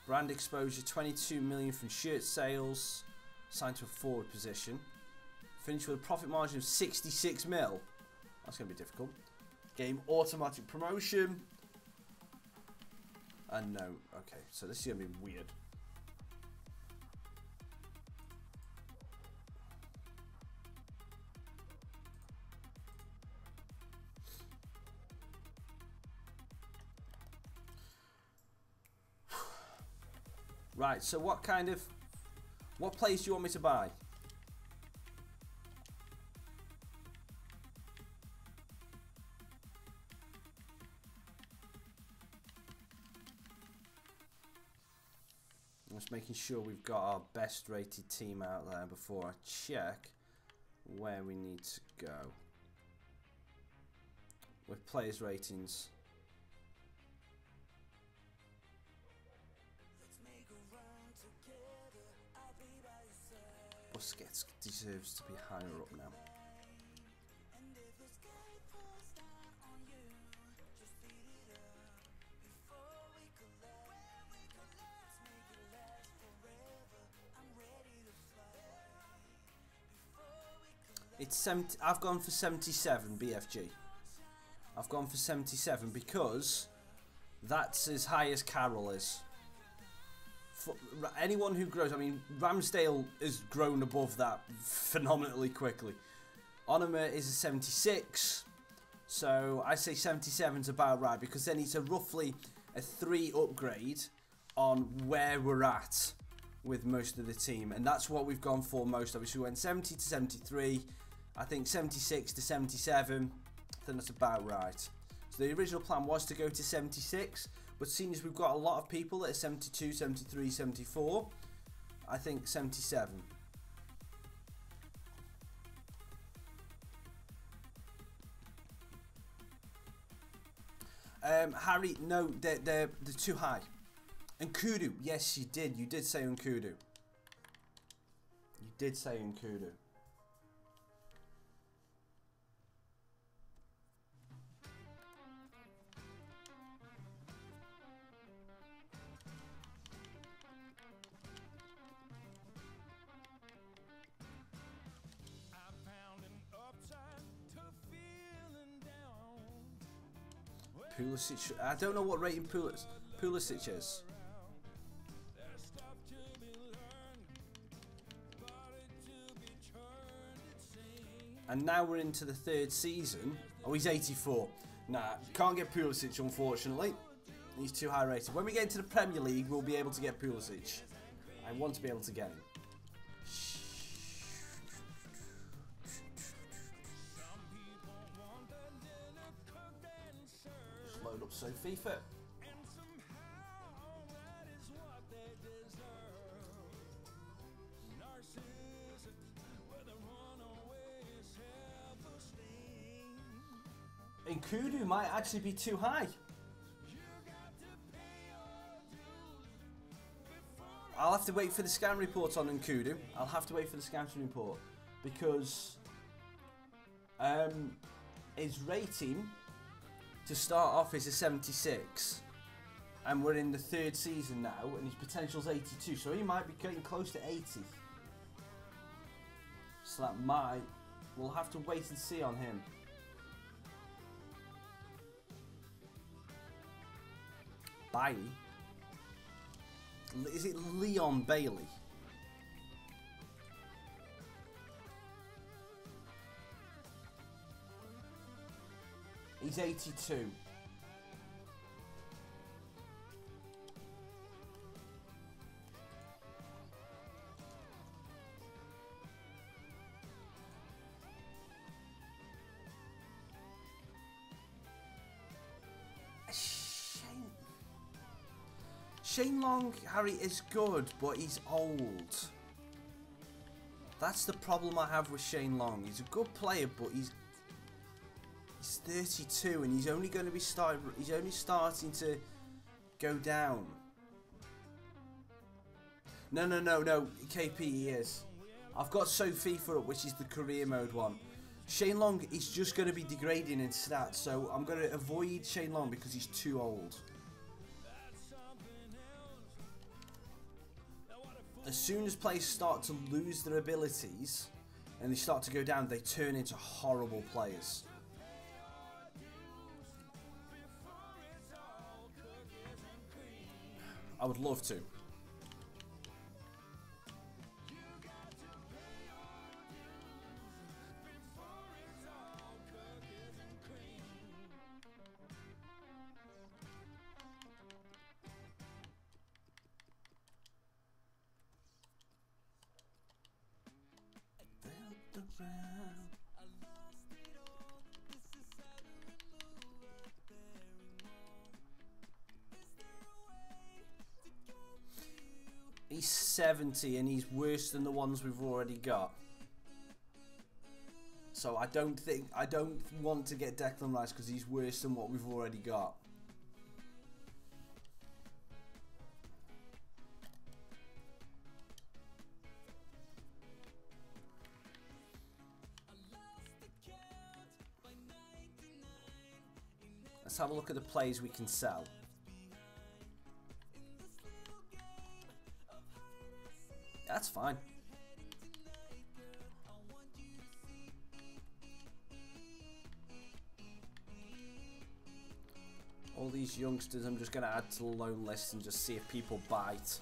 Brand exposure, 22 million from shirt sales. Signed to a forward position. Finish with a profit margin of 66 mil. That's going to be difficult. Game automatic promotion. And no. Okay, so this is going to be weird. Right, so what players do you want me to buy? I'm just making sure we've got our best rated team out there before I check where we need to go with players' ratings. Busquets deserves to be higher up now. It's 70. I've gone for 77 BFG. I've gone for 77 because that's as high as Carroll is. For anyone who grows, I mean, Ramsdale has grown above that phenomenally quickly. Onoma is a 76, so I say 77 is about right because then it's roughly a 3 upgrade on where we're at with most of the team, and that's what we've gone for most of it. So we went 70 to 73, I think 76 to 77, I think that's about right. So the original plan was to go to 76, but seeing as we've got a lot of people that are 72, 73, 74, I think 77. Harry, no, they're too high. And Kudu. Yes, you did. You did say Nkudu. You did say Nkudu. Pulisic. I don't know what rating Pulisic is. And now we're into the third season. Oh, he's 84. Nah, can't get Pulisic, unfortunately. He's too high rated. When we get into the Premier League, we'll be able to get Pulisic. I want to be able to get him. Just load up so FIFA. And Kudu might actually be too high. I'll have to wait for the scan report on Nkudu. I'll have to wait for the scouting report because his rating to start off is a 76, and we're in the third season now, and his potential's 82, so he might be getting close to 80. So that might, we'll have to wait and see on him. Bailey? Is it Leon Bailey? He's 82. Shane Long, Harry, is good, but he's old. That's the problem I have with Shane Long. He's a good player, but he's 32, and he's only going to be starting to go down. No, KP he is. I've got FIFA up, which is the career mode one. Shane Long is just going to be degrading in stats, so I'm going to avoid Shane Long because he's too old. As soon as players start to lose their abilities and they start to go down, they turn into horrible players. I would love to. He's 70 and he's worse than the ones we've already got. So I don't want to get Declan Rice because he's worse than what we've already got. Let's have a look at the plays we can sell. That's fine. All these youngsters I'm just going to add to the loan list and just see if people bite.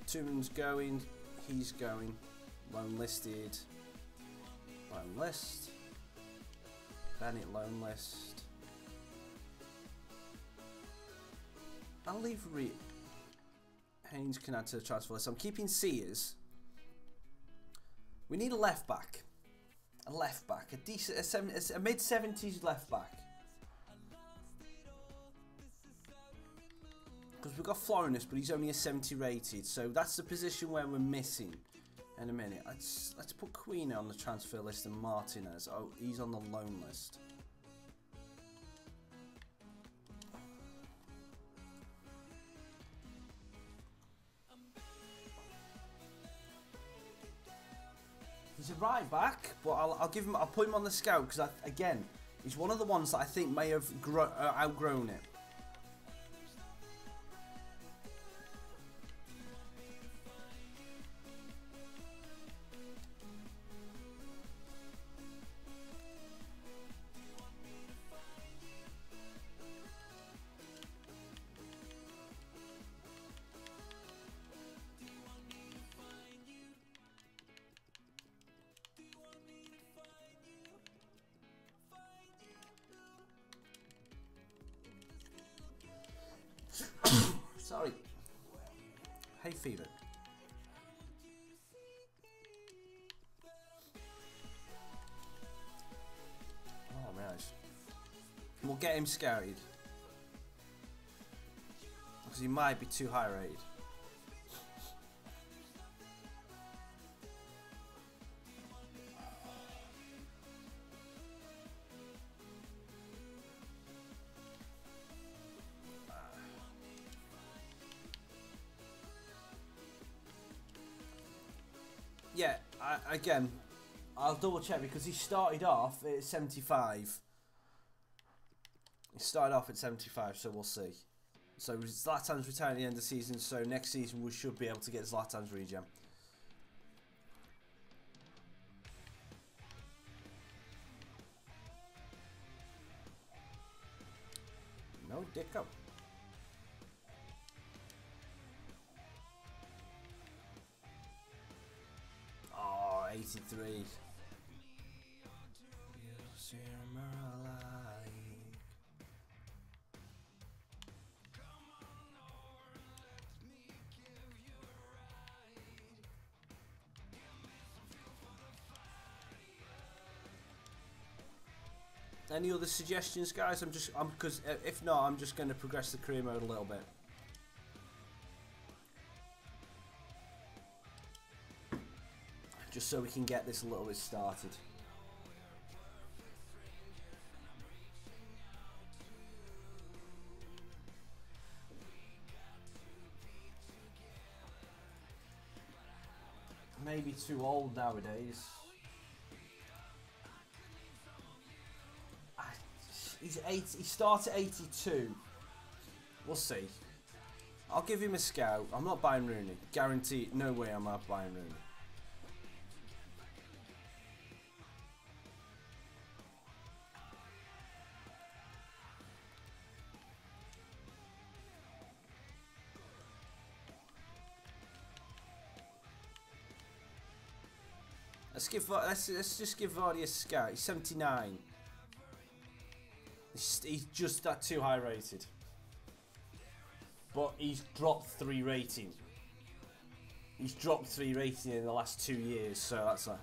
Tuman's going, he's going, loan listed, loan list, Bennett loan list. I'll leave Haynes can add to the transfer list. I'm keeping Sears. We need a left back, a decent, a mid-70s left back. Because we've got Florinus, but he's only a 70 rated. So that's the position where we're missing in a minute. Let's put Queen on the transfer list and Martinez. Oh, he's on the loan list. He's a right back, but I'll give him. I'll put him on the scout because again, he's one of the ones that I think may have outgrown it. Sorry. Hay fever. Oh man. We'll get him scouted. Because he might be too high rated. Yeah, again, I'll double check because he started off at 75. He started off at 75, so we'll see. So Zlatan's retiring at the end of the season, so next season we should be able to get Zlatan's regen. No dicko. Oh, 83. Any other suggestions, guys? Because if not, I'm just going to progress the career mode a little bit. Just so we can get this a little bit started. Maybe too old nowadays. He's 8. He starts at 82. We'll see. I'll give him a scout. I'm not buying Rooney. Guaranteed. No way I'm not buying Rooney. Let's just give Vardy a scout. He's 79. He's just that too high rated. But he's dropped 3 rating. He's dropped 3 rating in the last 2 years, so that's a...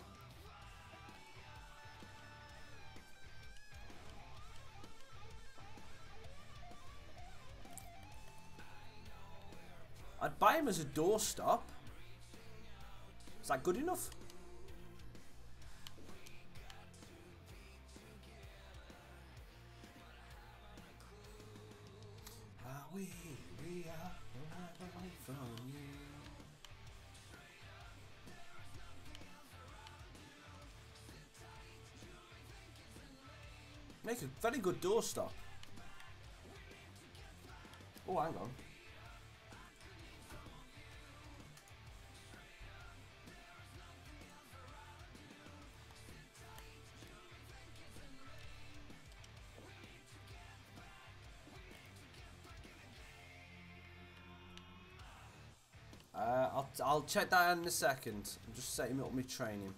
I'd buy him as a doorstop. Is that good enough? We are away from you. Make a very good doorstop. Oh, hang on. I'll check that out in a second. I'm just setting up my training.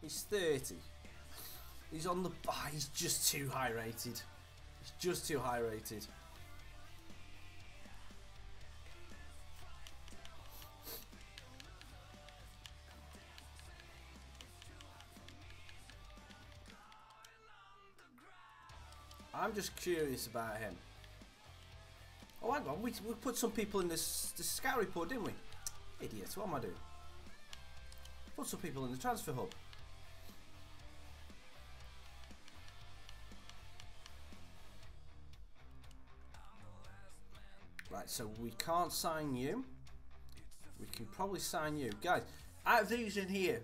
He's 30. He's on the... Oh, he's just too high rated. He's just too high rated. I'm just curious about him. Oh, hang on. We put some people in this scout report, didn't we? Idiot. What am I doing? Put some people in the transfer hub. Right, so we can't sign you. We can probably sign you. Guys, out of these in here,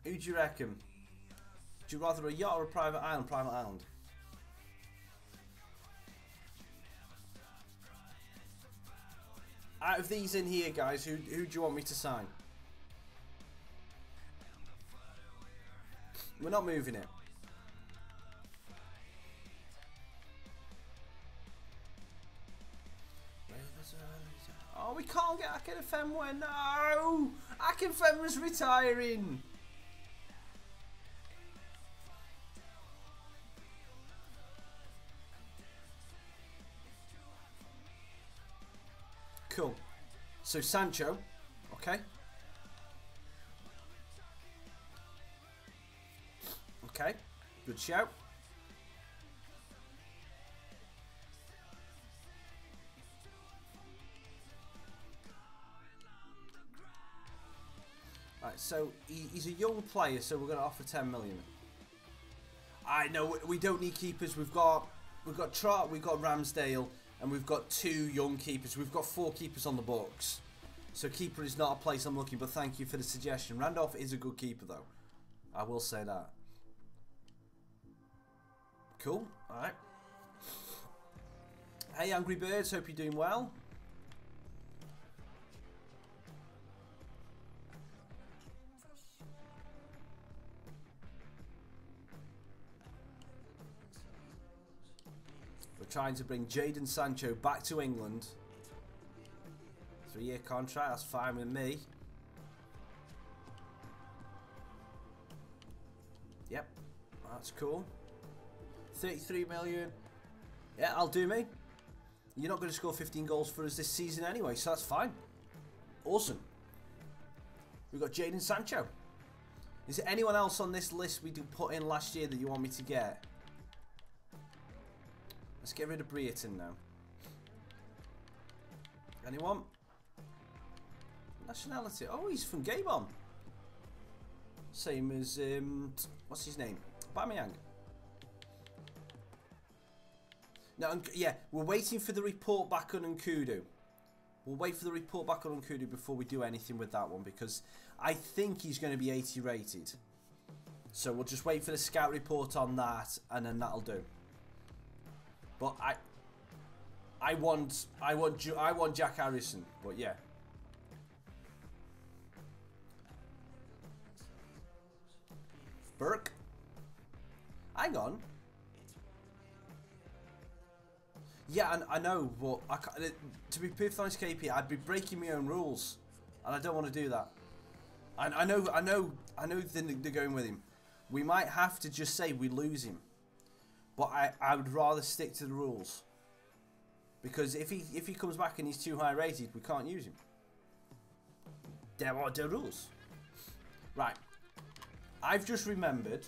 who do you reckon? Do you rather a yacht or a private island? Private island. Out of these in here, guys, who do you want me to sign? We're not moving it. Oh, we can't get Akinfenwa. No! Akinfenwa's retiring. Cool. So Sancho, okay. Okay, good shout. Right, so he's a young player, so we're going to offer 10 million. I know we don't need keepers. We've got Trott, we've got Ramsdale, and we've got 2 young keepers. We've got 4 keepers on the books. So keeper is not a place I'm looking, but thank you for the suggestion. Randolph is a good keeper, though. I will say that. Cool. All right. Hey, Angry Birds. Hope you're doing well. We're trying to bring Jadon Sancho back to England. 3-year contract. That's fine with me. Yep. That's cool. 33 million. Yeah, I'll do me. You're not going to score 15 goals for us this season anyway, so that's fine. Awesome. We've got Jadon Sancho. Is there anyone else on this list we did put in last year that you want me to get? Let's get rid of Brereton now. Anyone? Nationality. Oh, he's from Gabon. Same as, what's his name? Aubameyang. Now, yeah, we're waiting for the report back on Nkudu. We'll wait for the report back on Nkudu before we do anything with that one, because I think he's going to be 80 rated. So we'll just wait for the scout report on that, and then that'll do. But I want Jack Harrison. But yeah. Burke. Hang on. Yeah, I know, but to be perfectly honest, KP, I'd be breaking my own rules, and I don't want to do that. I know they're going with him. We might have to just say we lose him, but I would rather stick to the rules, because if he comes back and he's too high rated, we can't use him. There are the rules. Right. I've just remembered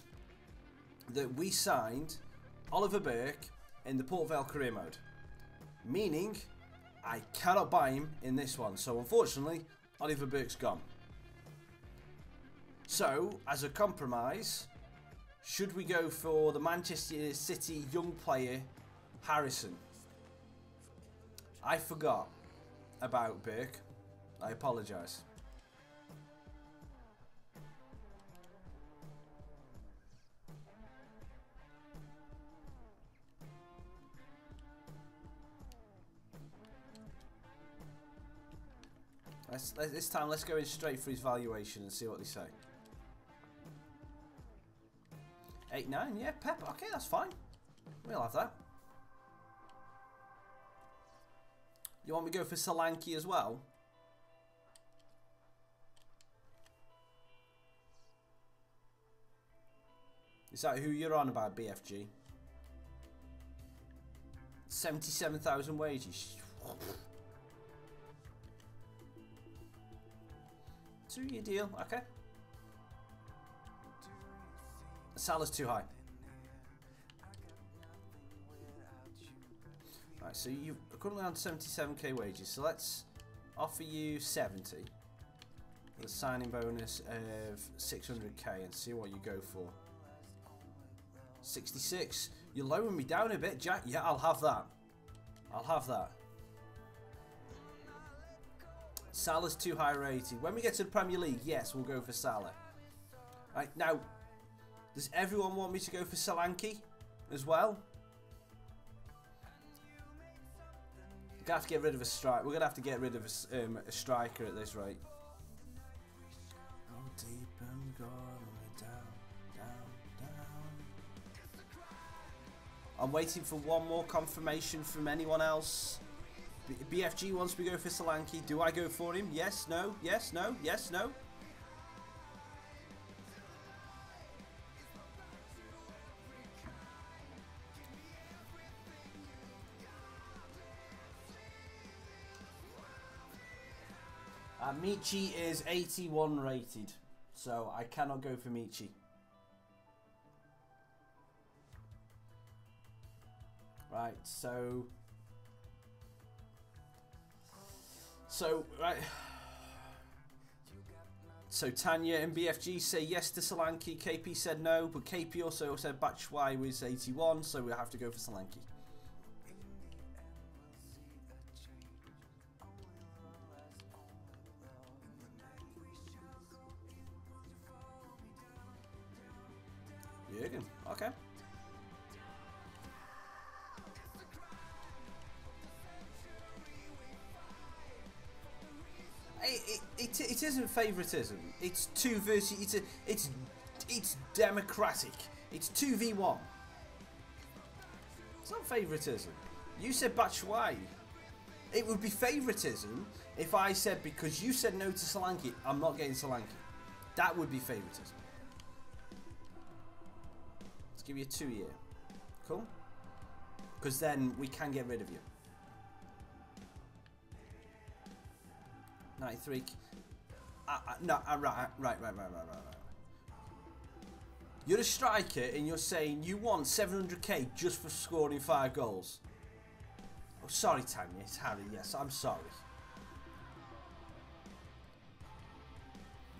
that we signed Oliver Burke in the Port Vale career mode, meaning I cannot buy him in this one. So unfortunately, Oliver Burke's gone. So as a compromise, should we go for the Manchester City young player Harrison? I forgot about Burke. I apologise. This time, let's go in straight for his valuation and see what they say. 8-9, yeah, Pep. Okay, that's fine. We'll have that. You want me to go for Solanke as well? Is that who you're on about, BFG? 77,000 wages. 2-year deal, okay. Salah's too high. Right, so you're currently on 77k wages, so let's offer you 70 with a signing bonus of 600k and see what you go for. 66. You're lowering me down a bit, Jack. Yeah, I'll have that. I'll have that. Salah's too high rated. When we get to the Premier League, yes, we'll go for Salah. Right, now, does everyone want me to go for Solanke as well? We're going to have to get rid of a strike. We're going to have to get rid of a striker at this rate. Oh, deep and going down, down, down. I'm waiting for one more confirmation from anyone else. BFG wants me to go for Solanke. Do I go for him? Yes, no, yes, no, yes, no. Michi is 81 rated, so I cannot go for Michi. Right, so right. So Tanya and BFG say yes to Solanke. KP said no, but KP also said Batshuayi was 81, so we have to go for Solanke. Jürgen, okay. It isn't favouritism. It's two versus. It's democratic. It's 2v1. It's not favouritism. You said Batshuayi. It would be favouritism if I said because you said no to Solanke, I'm not getting Solanke. That would be favouritism. Let's give you a 2-year. Cool? Because then we can get rid of you. 93. No, right. You're a striker and you're saying you want 700k just for scoring 5 goals. Oh, sorry, Tanya. It's Harry. Yes, I'm sorry.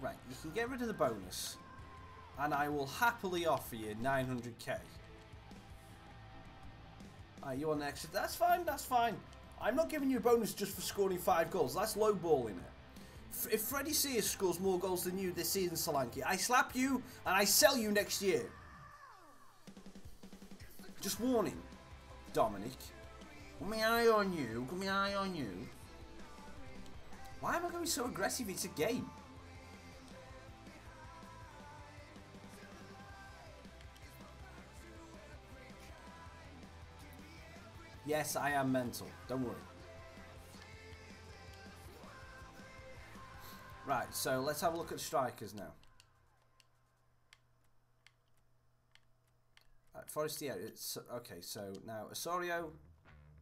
Right, you can get rid of the bonus. And I will happily offer you 900k. Alright, you want the extra? That's fine, that's fine. I'm not giving you a bonus just for scoring 5 goals. That's lowballing it. If Freddie Sears scores more goals than you this season, Solanke, I slap you and I sell you next year. Just warning, Dominic. Got my eye on you. Got my eye on you. Why am I going so aggressive? It's a game. Yes, I am mental. Don't worry. Right, so let's have a look at strikers now. Right, Forestier. Okay, so now Osorio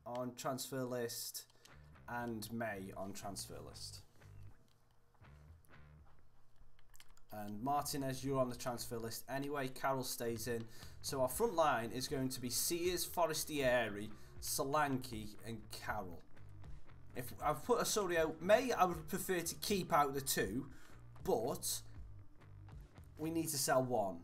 on transfer list and May on transfer list. And Martinez, you're on the transfer list anyway. Carroll stays in. So our front line is going to be Sears, Forestieri, Solanke and Carroll. If I've put Osorio, May I would prefer to keep out the 2, but we need to sell 1.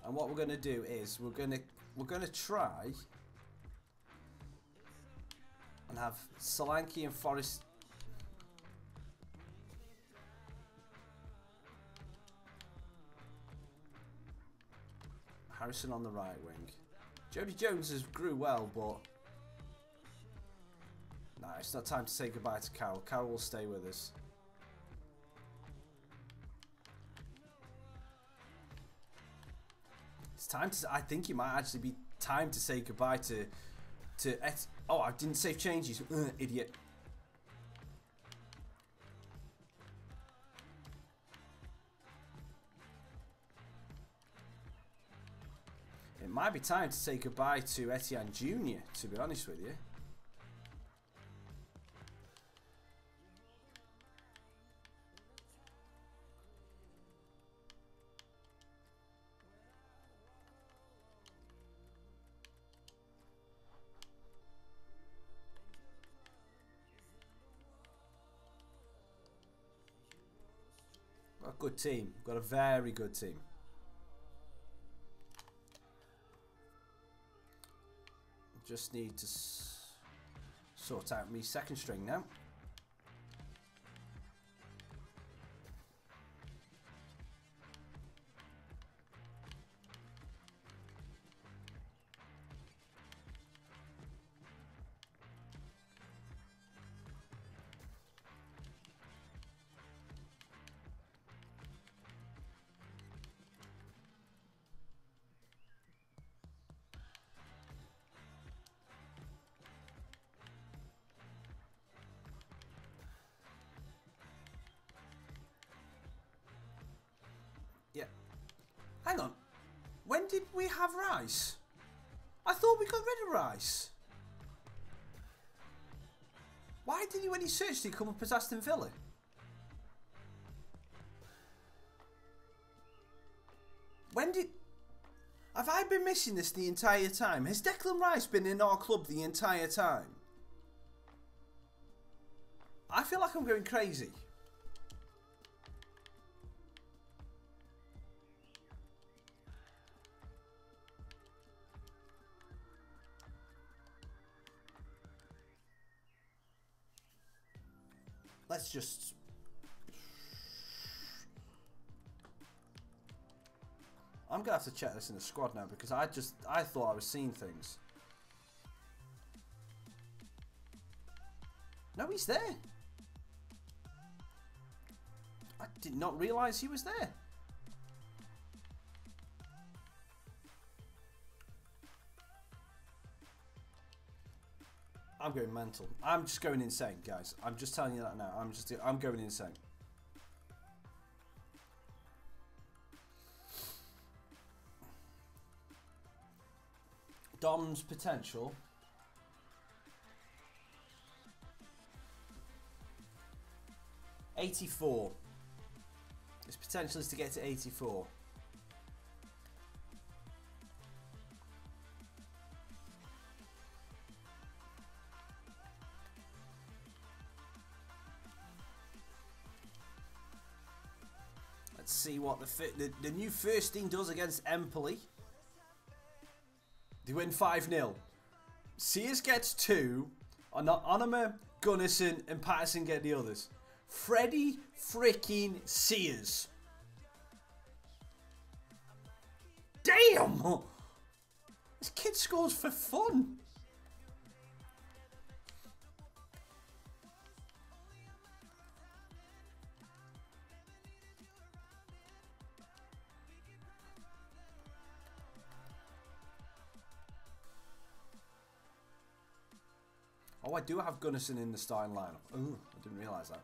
And what we're going to do is we're going to try and have Solanke and Forest. Harrison on the right wing. Jody Jones has grew well, but nah, it's not time to say goodbye to Carroll. Carroll will stay with us. It's time to. I think it might actually be time to say goodbye to to... Oh, I didn't save changes. Idiot. It might be time to say goodbye to Etienne Jr., to be honest with you. Got a good team. Got a very good team. Just need to sort out me second string now. Yeah. Hang on. When did we have Rice? I thought we got rid of Rice. Why did he, when he searched, he come up as Aston Villa? When did... Have I been missing this the entire time? Has Declan Rice been in our club the entire time? I feel like I'm going crazy. Let's just... I'm going to have to check this in the squad now because I thought I was seeing things. No, he's there. I did not realise he was there. I'm going mental. I'm just going insane, guys. I'm just telling you that now. I'm going insane. Dom's potential. $84. His potential is to get to 84. Let's see what the new first team does against Empoli. They win 5-0. Sears gets 2. Onoma, Gunnarsson and Patterson get the others. Freddie freaking Sears. Damn! This kid scores for fun. Oh, I do have Gunnarsson in the starting lineup. Ooh, I didn't realise that.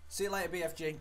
See you later, BFG.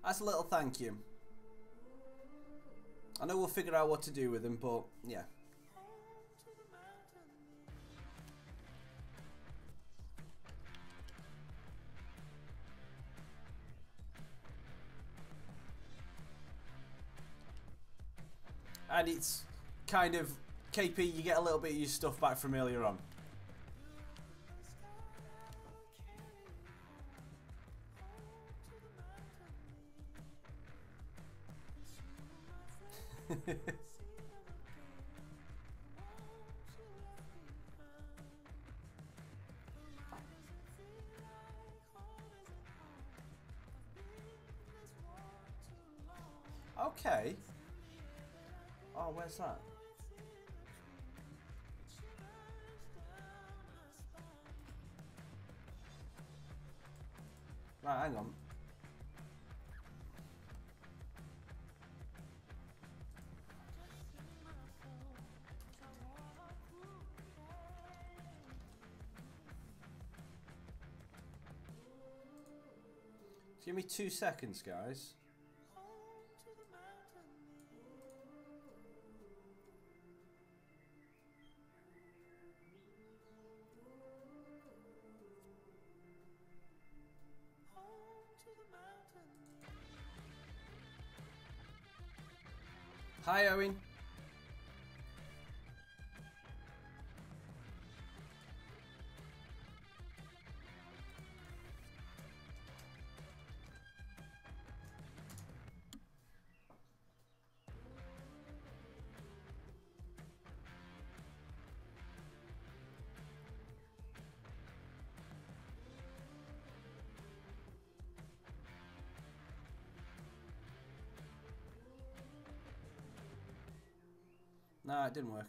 As a little thank you. I know we'll figure out what to do with them, but yeah. And it's kind of, KP, you get a little bit of your stuff back from earlier on. Okay. Oh, where's that? Right, hang on. Give me 2 seconds, guys. Hi, Owen. No, it didn't work.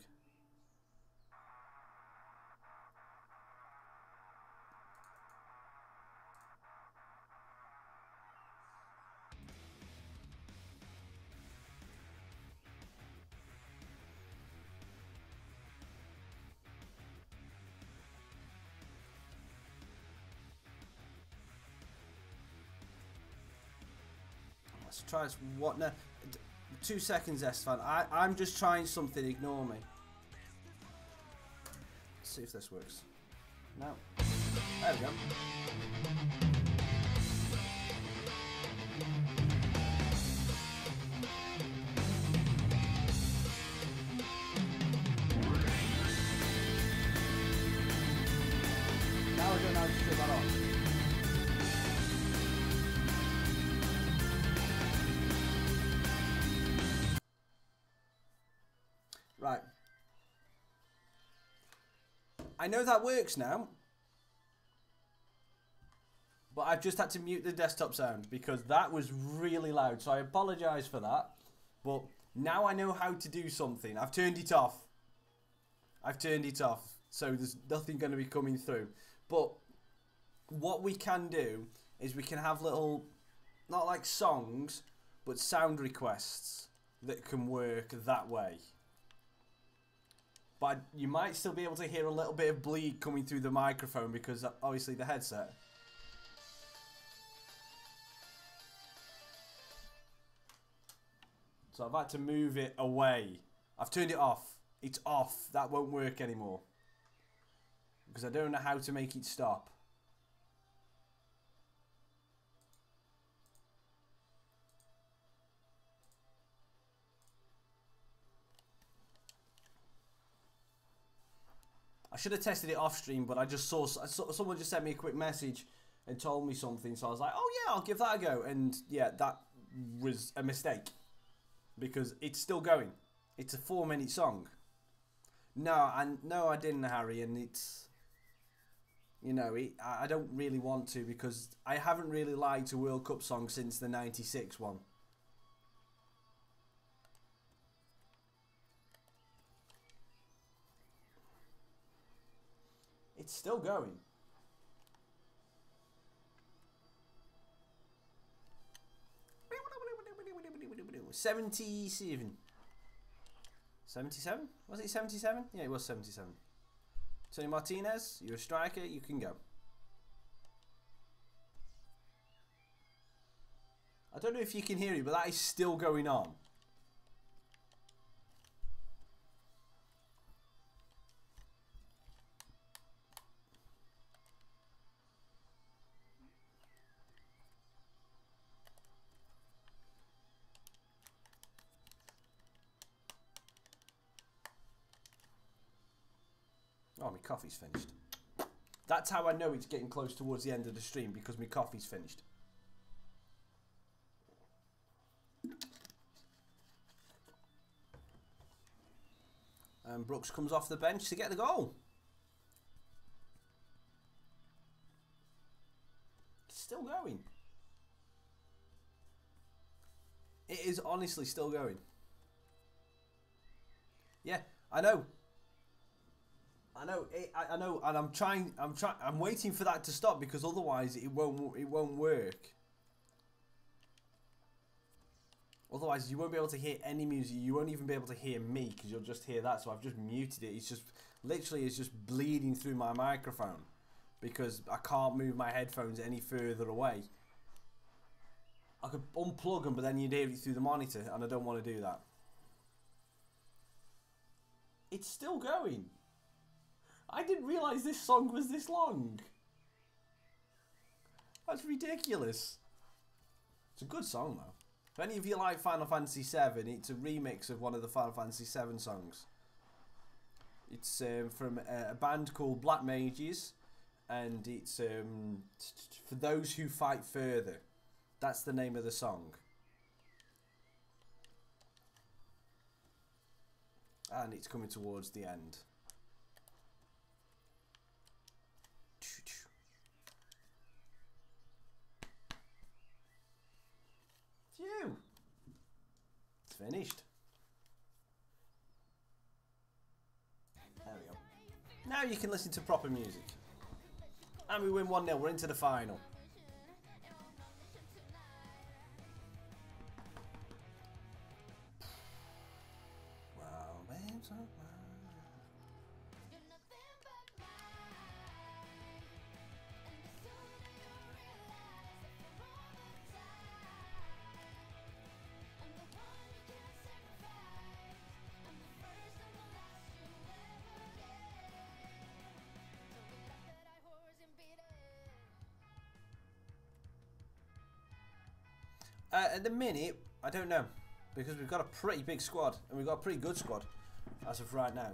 Let's try this. What now? 2 seconds, Estefan. I'm just trying something. Ignore me. Let's see if this works. No. There we go. Now I don't know how to turn that off. Right. I know that works now. But I've just had to mute the desktop sound because that was really loud. So I apologise for that. But now I know how to do something. I've turned it off. I've turned it off. So there's nothing going to be coming through. But what we can do is we can have little, not like songs, but sound requests that can work that way. But you might still be able to hear a little bit of bleed coming through the microphone because obviously the headset. So I've had to move it away. I've turned it off. It's off. That won't work anymore. Because I don't know how to make it stop. I should have tested it off stream, but I saw someone just sent me a quick message and told me something, so I was like, oh yeah, I'll give that a go. And yeah, that was a mistake because it's still going. It's a 4-minute song. No, I didn't, Harry, and it's, you know, I don't really want to because I haven't really liked a World Cup song since the '96 one. It's still going. $77. 77? Was it 77? Yeah, it was 77. Tony Martinez, you're a striker, you can go. I don't know if you can hear it, but that is still going on. Oh, my coffee's finished. That's how I know it's getting close towards the end of the stream, because my coffee's finished. And Brooks comes off the bench to get the goal. It's still going. It is honestly still going. Yeah, I know. I know, and I'm waiting for that to stop, because otherwise it won't work. Otherwise you won't be able to hear any music. You won't even be able to hear me, because you'll just hear that. So I've just muted it. It's just literally, it's just bleeding through my microphone, because I can't move my headphones any further away. I could unplug them, but then you'd hear it through the monitor, and I don't want to do that. It's still going. I didn't realise this song was this long. That's ridiculous. It's a good song though. If any of you like Final Fantasy VII, it's a remix of one of the Final Fantasy VII songs. It's from a band called Black Mages, and it's For Those Who Fight Further. That's the name of the song. And it's coming towards the end. Phew! It's finished. There we go. Now you can listen to proper music. And we win 1-0. We're into the final. At the minute, I don't know, because we've got a pretty big squad, and we've got a pretty good squad as of right now.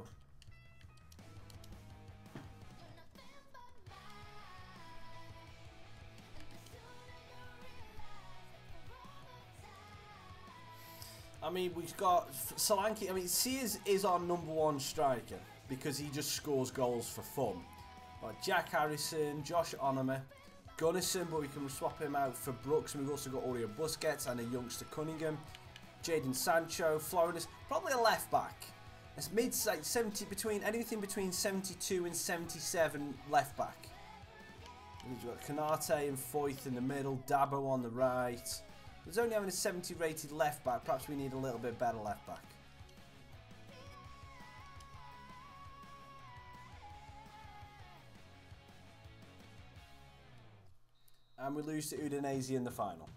I mean, we've got Solanke. I mean, Sears is our #1 striker because he just scores goals for fun. Like Jack Harrison, Josh Onama, Gunnison, but we can swap him out for Brooks, and we've also got Aurelio Busquets and a youngster Cunningham, Jadon Sancho, Flores, probably a left back. It's mid-like 70, anything between 72 and 77 left back. We've got Canate and Foyth in the middle, Dabo on the right. There's only having a 70 rated left back. Perhaps we need a little bit better left back. And we lose to Udinese in the final.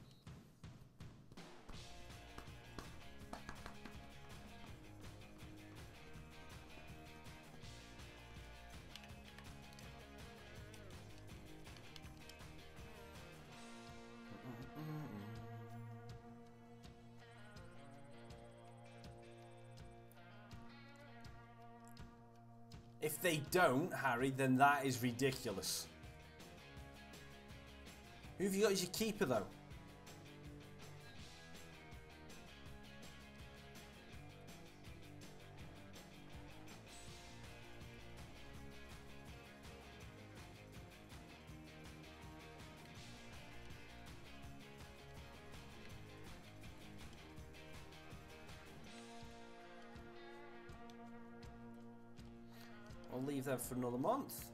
If they don't, Harry, then that is ridiculous. Who have you got as your keeper, though? I'll leave them for another month.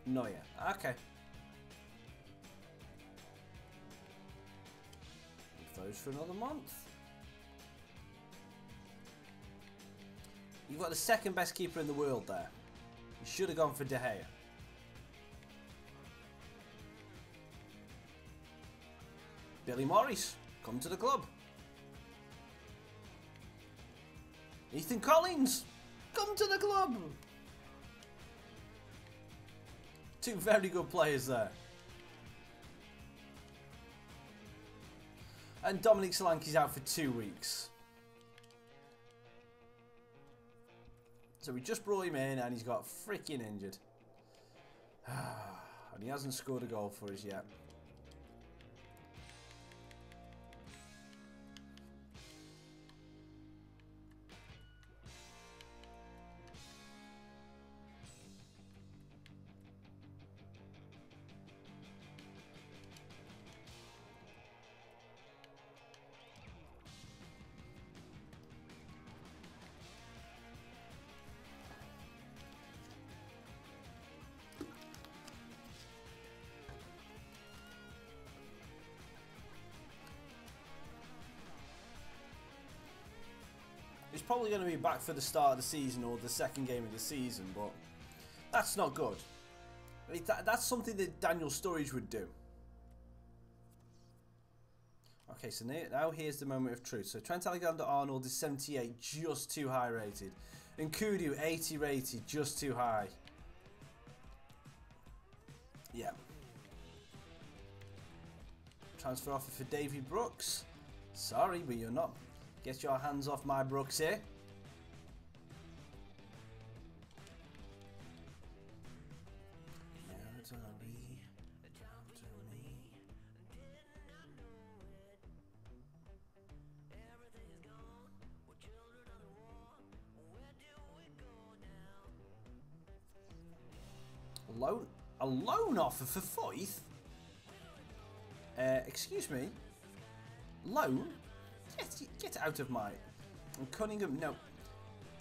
No, yeah. Okay. Leave those for another month. You've got the second best keeper in the world there. You should have gone for De Gea. Billy Morris, come to the club. Ethan Collins, come to the club. Two very good players there. And Dominic Solanke's out for 2 weeks. So we just brought him in and he's got freaking injured. And he hasn't scored a goal for us yet. He's probably going to be back for the start of the season or the second game of the season, but that's not good. I mean, that's something that Daniel Sturridge would do. Okay, so now here's the moment of truth. So Trent Alexander-Arnold is 78, just too high rated. And Kudu, 80 rated, just too high. Yeah. Transfer offer for Davy Brooks. Sorry, but you're not. Get your hands off my Brooks here. A loan offer for Foyth? Excuse me? Loan? Get out of my... And Cunningham, no.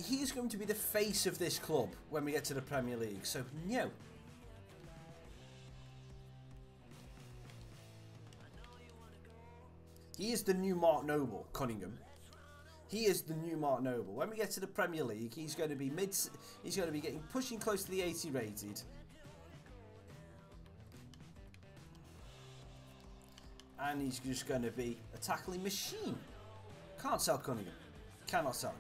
He is going to be the face of this club when we get to the Premier League, so no. He is the new Mark Noble, Cunningham. He is the new Mark Noble. When we get to the Premier League, he's going to be pushing close to the 80 rated. And he's just going to be a tackling machine. Can't sell Cunningham. Cannot sell him.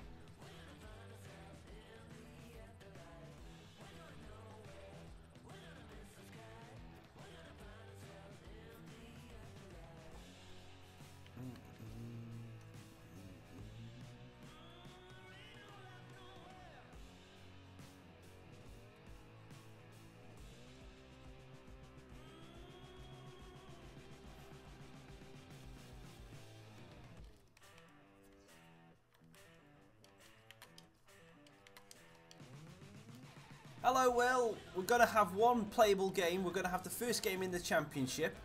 Hello, Will. We're going to have one playable game. We're going to have the first game in the Championship.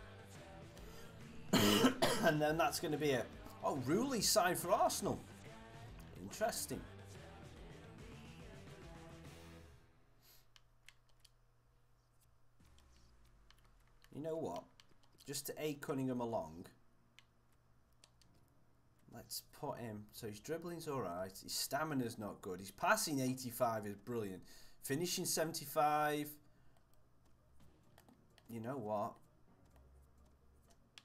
And then that's going to be it. Oh, Rooley signed for Arsenal. Interesting. You know what? Just to aid Cunningham along, let's put him... So his dribbling's alright. His stamina's not good. His passing 85 is brilliant. Finishing 75. You know what?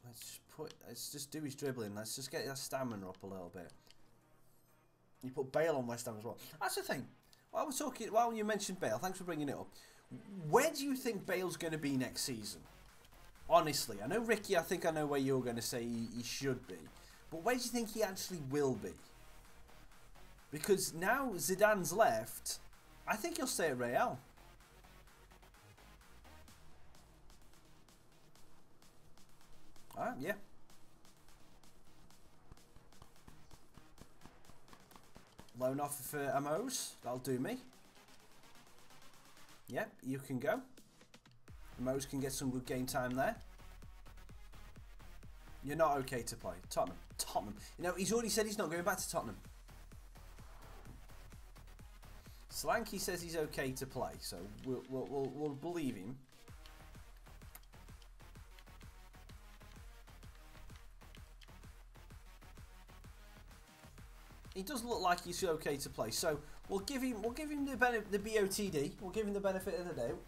Let's just do his dribbling. Let's just get that stamina up a little bit. You put Bale on West Ham as well. That's the thing. While you mentioned Bale, thanks for bringing it up. Where do you think Bale's going to be next season? Honestly, I know Ricky. I think I know where you're going to say he should be, but where do you think he actually will be? Because now Zidane's left. I think he'll stay at Real. Alright, yeah. Loan offer for Amos. That'll do me. Yep, you can go. Amos can get some good game time there. You're not okay to play. Tottenham. You know, he's already said he's not going back to Tottenham. Solanke says he's okay to play, so we'll believe him. He does look like he's okay to play, so we'll give him the BOTD. We'll give him the benefit of the doubt,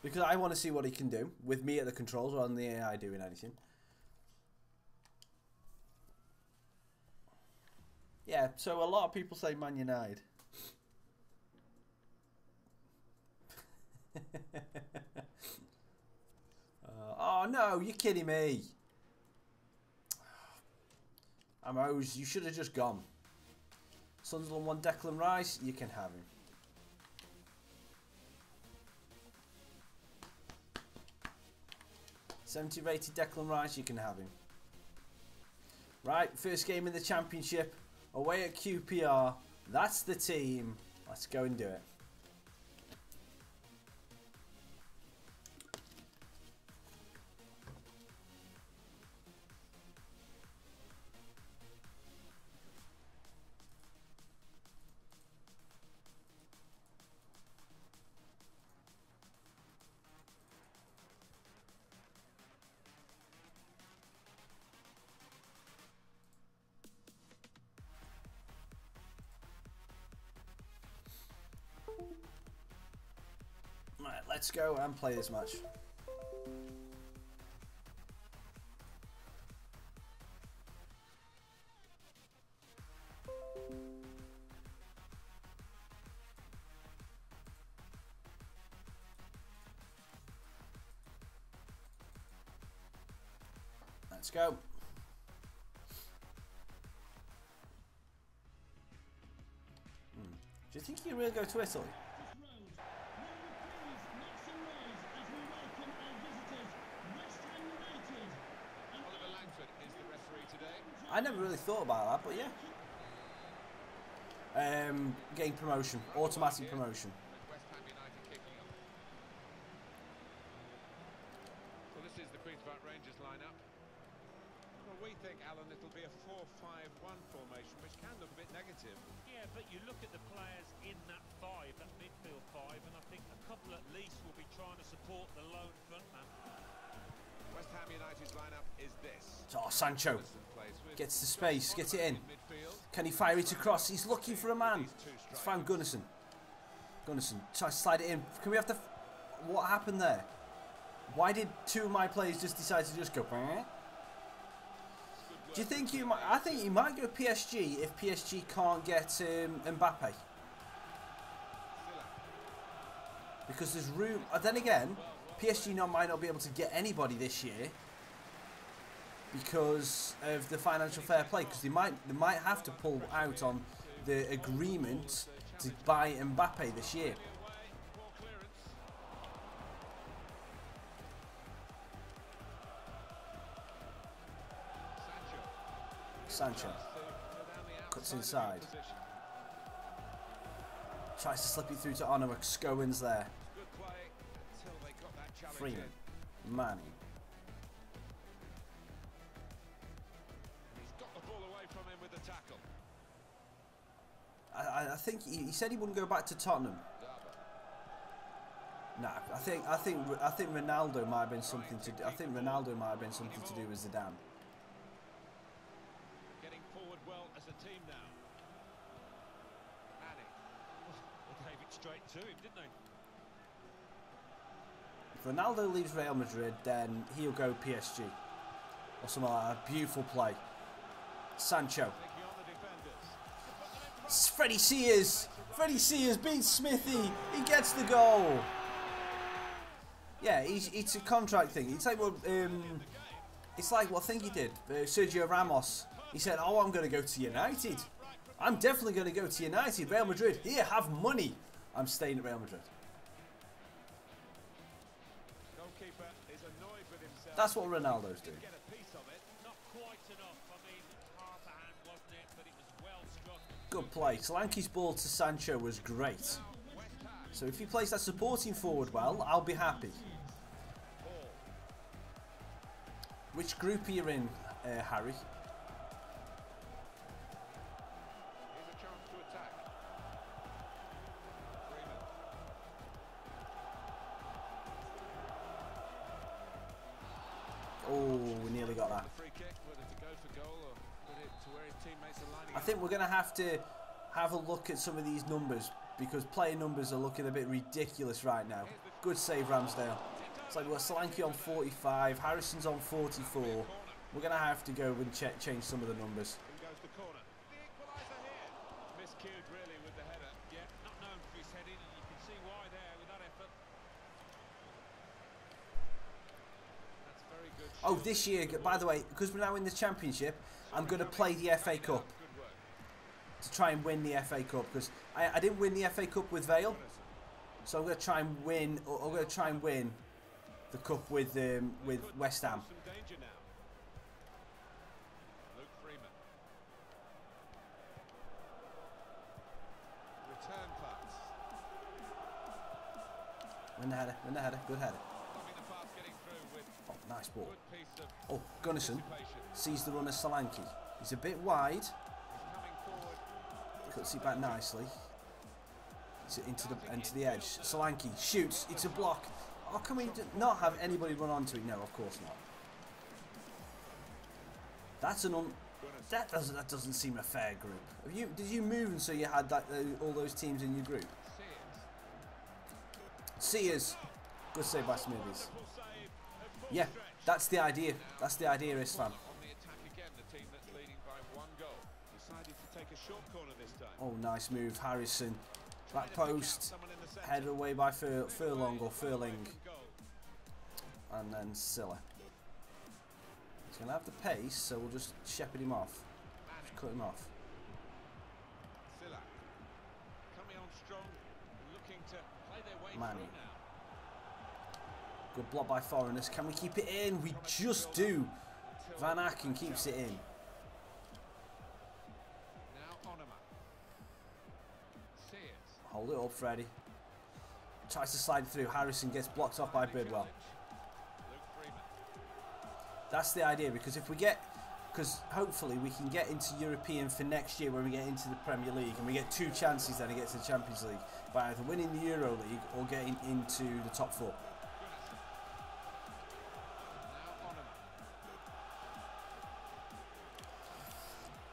because I want to see what he can do with me at the controls rather than the AI doing anything. Yeah, so a lot of people say Man United. Oh no, you're kidding me. Amos, you should have just gone. Sunderland won Declan Rice, you can have him. '70 rated Declan Rice, you can have him. Right, first game in the Championship, away at QPR. That's the team. Let's go and do it. Right, let's go and play this match. Let's go. Do you think you really go to Italy? I never really thought about that, but yeah. Getting promotion, automatic promotion. So this is the Queen's Park Rangers lineup. Well, we think, Alan, it'll be a 4-5-1 formation, which can look a bit negative. Yeah, but you look at the players in that five, that midfield five, and I think a couple at least will be trying to support the lone frontman. West Ham United's lineup is this. Oh, Sancho gets the space, gets it in. Can he fire it across? He's looking for a man. He's found Gunnarsson. Gunnarsson tries to slide it in. Can we have to... What happened there? Why did two of my players just decide to just go... Do you think you might... I think you might go PSG if PSG can't get Mbappe. Because there's room... Then again, PSG might not be able to get anybody this year because of the financial fair play. Because they might have to pull out on the agreement to buy Mbappe this year. Sancho cuts inside, tries to slip it through to Onoma. Scowen's there. Freeman, Manning. He's got the ball away from him with the tackle. I think he said he wouldn't go back to Tottenham. No, I think Ronaldo might have been something to do. I think Ronaldo might have been something to do with Zidane. Getting forward well as a team now. Manning. They gave it straight to him, didn't they? If Ronaldo leaves Real Madrid, then he'll go PSG or something like that. Beautiful play. Sancho. Freddie Sears. Freddie Sears beats Smithy. He gets the goal. Yeah, it's a contract thing. It's like what I think he did. Sergio Ramos. He said, "Oh, I'm going to go to United. I'm definitely going to go to United. Real Madrid. Here, have money. I'm staying at Real Madrid." That's what Ronaldo's doing. Good play. Solanke's ball to Sancho was great. So if he plays that supporting forward well, I'll be happy. Which group are you in, Harry? Oh, we nearly got that. I think we're going to have a look at some of these numbers because player numbers are looking a bit ridiculous right now. Good save, Ramsdale. It's like we've got Solanke on 45, Harrison's on 44. We're going to have to go and change some of the numbers. really with the header. Yeah, not known for his heading, and you can see why there with that effort. That's very good. Oh, this year, by the way, because we're now in the Championship, I'm going to play the FA Cup Good work. to try and win the FA Cup, because I didn't win the FA Cup with Vale, so I'm going to try and win. I'm going to try and win the cup with West Ham. Some danger now. Luke Freeman. Return pass. Win the header, good header. Stopping the pass getting through with Oh, nice ball. good piece of Oh, Gunnarsson anticipation. sees the runner Solanke. He's a bit wide. He's coming forward. Cuts it back nicely. Into the edge. Solanke shoots. It's a block. Oh, can we not have anybody run onto it? No, of course not. That's that doesn't seem a fair group. Did you move and so you had all those teams in your group? Sears. Good save by Smithies. Yeah, that's the idea. That's the idea, Isfan. On the attack again, the team that's leading by 1 goal. Decided to take a short corner this time. Oh, nice move, Harrison. Back post. Headed away by Furlong or Furling. And then Silla. He's going to have the pace, so we'll just shepherd him off. Just cut him off. Silla coming on strong, looking to play their way Manny. through now. Good block by Foreigners. Can we keep it in? We just do. Van Aken keeps it in. Now Onema. Sears. Hold it up, Freddie. Tries to slide through. Harrison gets blocked off by Bidwell. Luke Freeman. That's the idea, because if we get, because hopefully we can get into European for next year when we get into the Premier League, and we get 2 chances then to get to the Champions League by either winning the Euro League or getting into the top 4. Now Onema.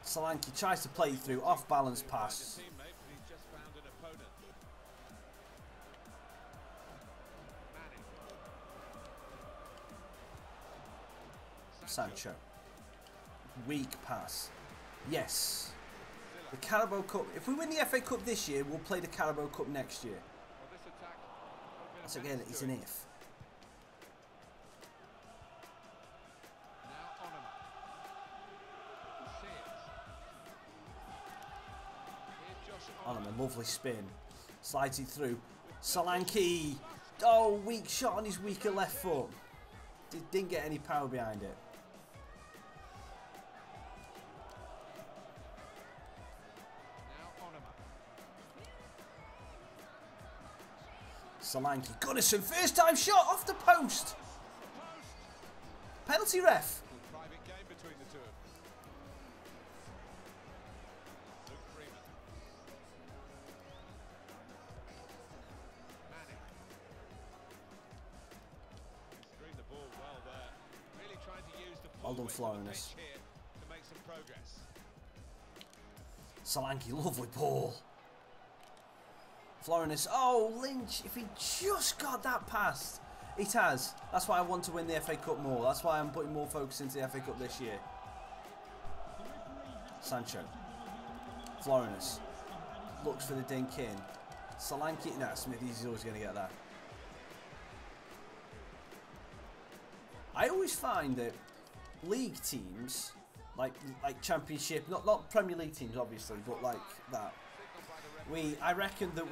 Solanke tries to play through, off balance pass. Teammate, but he's just found an opponent. Manny. Sancho. Weak pass. Yes. The Carabao Cup. If we win the FA Cup this year, we'll play the Carabao Cup next year. Well, this attack, That's again, it's an if. now Onema. Sears. Here's Josh On him, a lovely spin. Slides it through. Solanke. Oh, weak shot on his weaker left foot. Didn't get any power behind it. Now Onema. Solanke. Gunnarsson, first time shot off the post. Penalty ref. Private game between the two of them. Luke Freeman. Manning. He's throwing the ball well there. Really trying to use the Well done, full weight of the Florinus. pitch here to make some progress. Solanke, lovely ball. Florinus. Oh, Lynch, if he just got that past. It has. That's why I want to win the FA Cup more. That's why I'm putting more focus into the FA Cup this year. Sancho. Florinus. Looks for the dink in. Solanke. Nah, Smithies is always going to get that. I always find that league teams, like Championship, not Premier League teams obviously, but like that. I reckon that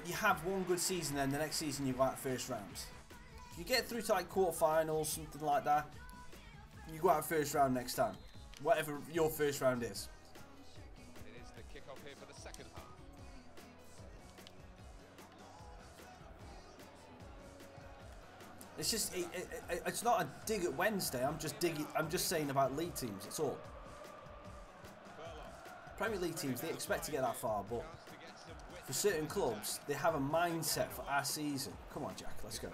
you have one good season, then the next season you go out first round. If you get through to like quarterfinals, something like that, you go out first round next time, whatever your first round is. It is the kick-off here for the second half. It's just it's not a dig at Wednesday. I'm just saying about league teams. That's all. Premier League teams, they expect to get that far, but for certain clubs, they have a mindset for our season. Come on, Jack, let's go.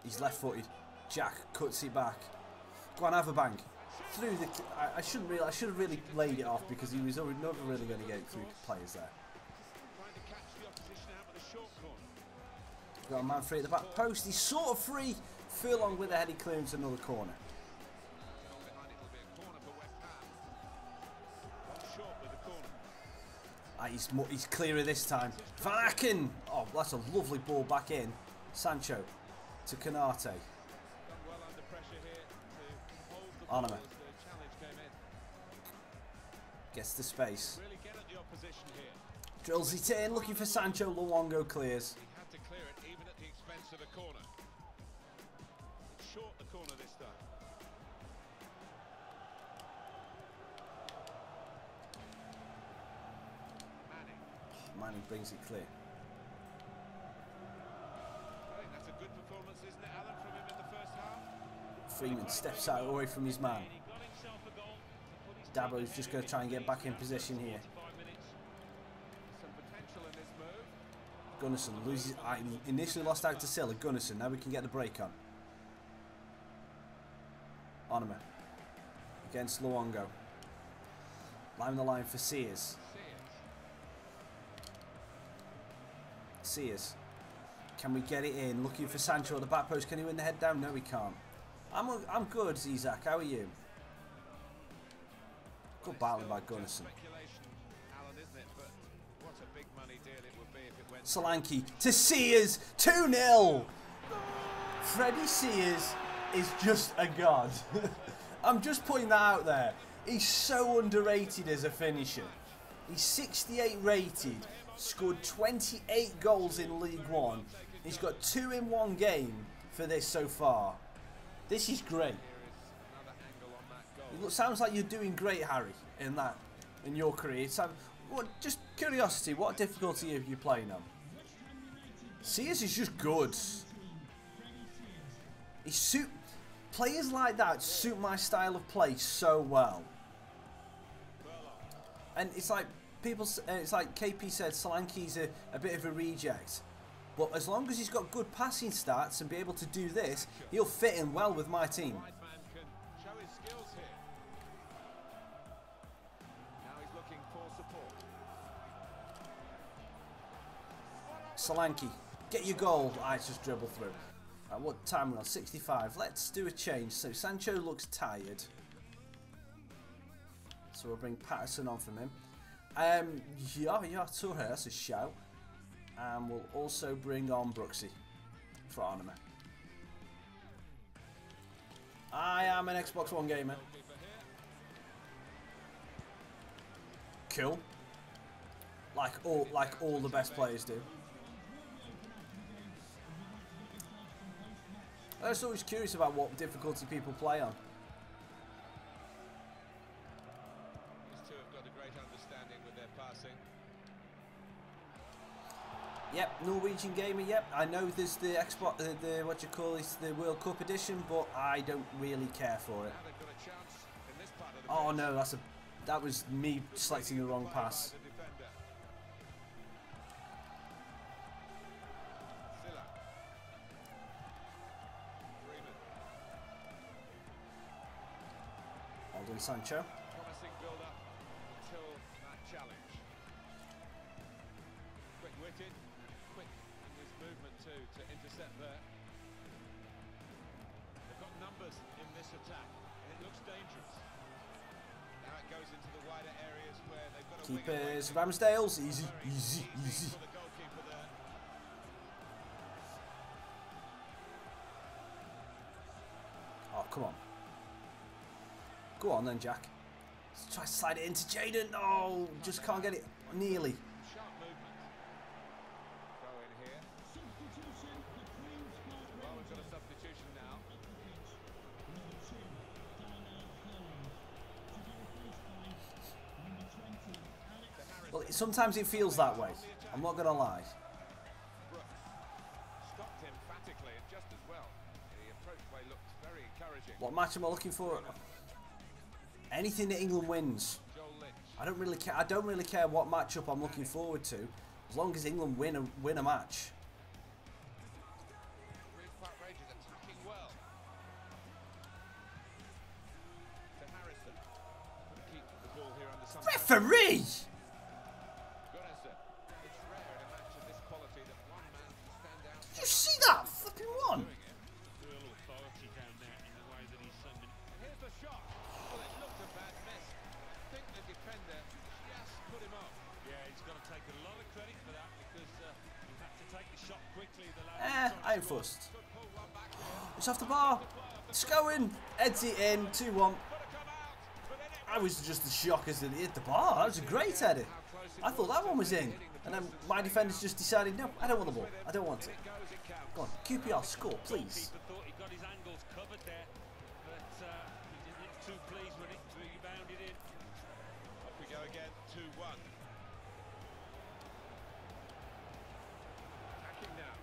He's left-footed. Jack cuts it back. Go on, have a bang. Through the. I should have really laid it off because he was never really going to get through players there. Trying to catch the opposition out with a short corner. Got a man free at the back post. He's sort of free Furlong with a heady clearance, another corner. Gone behind, it will be a corner for West Ham. One short with the corner. He's clearer this time. Van Aken! Oh, that's a lovely ball back in. Sancho to Canate. Done well under pressure here to hold the Onama. ball as the challenge came in. Gets the space. Really get at the opposition here. Drills it in, looking for Sancho. Luongo clears. He had to clear it even at the expense of the corner. Short the corner this time. Manning. Manning brings it clear. I think that's a good performance, isn't it, Alan, from him in the first half? Freeman steps out away from his man. He got himself a goal to put his Dabo's just going to try and get back in position here. 45 minutes. Some potential in this move. Gunnarsson loses. I initially lost out to Silla. Gunnarsson. Now we can get the break on. Onama against Luongo. Line the line for Sears. Sears. Can we get it in? Looking for Sancho at the back post. Can he win the head down? No, he can't. I'm good, Isaac. How are you? Good battling by Gunnarsson. Speculation, Alan, isn't it? But what a big money deal it would be if it went. Solanke to Sears. 2-0. Freddie Sears is just a god. I'm just putting that out there. He's so underrated as a finisher. He's 68 rated, scored 28 goals in League One. He's got 2 in one game for this so far. This is great. Here is another angle on that goal. It sounds like you're doing great, Harry, in your career. Just curiosity, what difficulty are you playing on? Sears is just good. Players like that suit my style of play so well. And it's like it's like KP said, Solanke's a bit of a reject. But as long as he's got good passing stats and be able to do this, he'll fit in well with my team. Right man can show his skills here. Now he's looking for support. Solanke, get your goal. It's just dribble through. At what time are we on? 65. Let's do a change. So Sancho looks tired. So we'll bring Patterson on from him. Yeah, that's a shout. And we'll also bring on Brooksy for Onama. I am an Xbox One gamer. Cool. Like all the best players do. I was always curious about what difficulty people play on. These two have got a great understanding with their passing. Yep, Norwegian gamer. Yep, I know there's the Xbox, the World Cup edition, but I don't really care for it. Now they've got a chance in this part of the Oh pitch. no, that was me selecting the wrong pass. By the defender. Silla. Freeman. Well done, Sancho. Promising build-up until that challenge. Quick-witted, quick in his movement too to intercept there. They've got numbers in this attack, and it looks dangerous. Now it goes into the wider areas where they've got a Keepers, Ramsdale's easy. for the goalkeeper there. Oh, come on. Go on then, Jack. Let's try to slide it into Jaden. Oh, just can't get it. Nearly. Sharp movement. Throw in here. Substitution, the Queen's Park Well, we've got a substitution now. Number 2, Dana Flowing. To be replaced by number 20, Alex. Well, sometimes it feels that way. I'm not gonna lie. Brooks stopped emphatically and just as well. The approach play looked very encouraging. What match am I looking for? Anything that England wins. Joel Lynch. I don't really care. I don't really care what matchup I'm looking forward to, as long as England win a match. Queen's Park Rangers attacking well. To Harrison. Keep the ball here under some Referee! Gunnarsson. It's rare in a match of this quality that one man can stand out. Did you see that fucking one? Doing it. bust. It's off the bar. It's going. Heads it in. 2-1. I was just as shocked as it hit the bar. That was a great header. I thought that one was in. And then my defenders just decided, no, I don't want the ball. I don't want it. Go on, QPR, score, please. Thought he got his angles covered there, but he didn't look too pleased when it rebounded in. Off we go again, 2-1. Attacking now.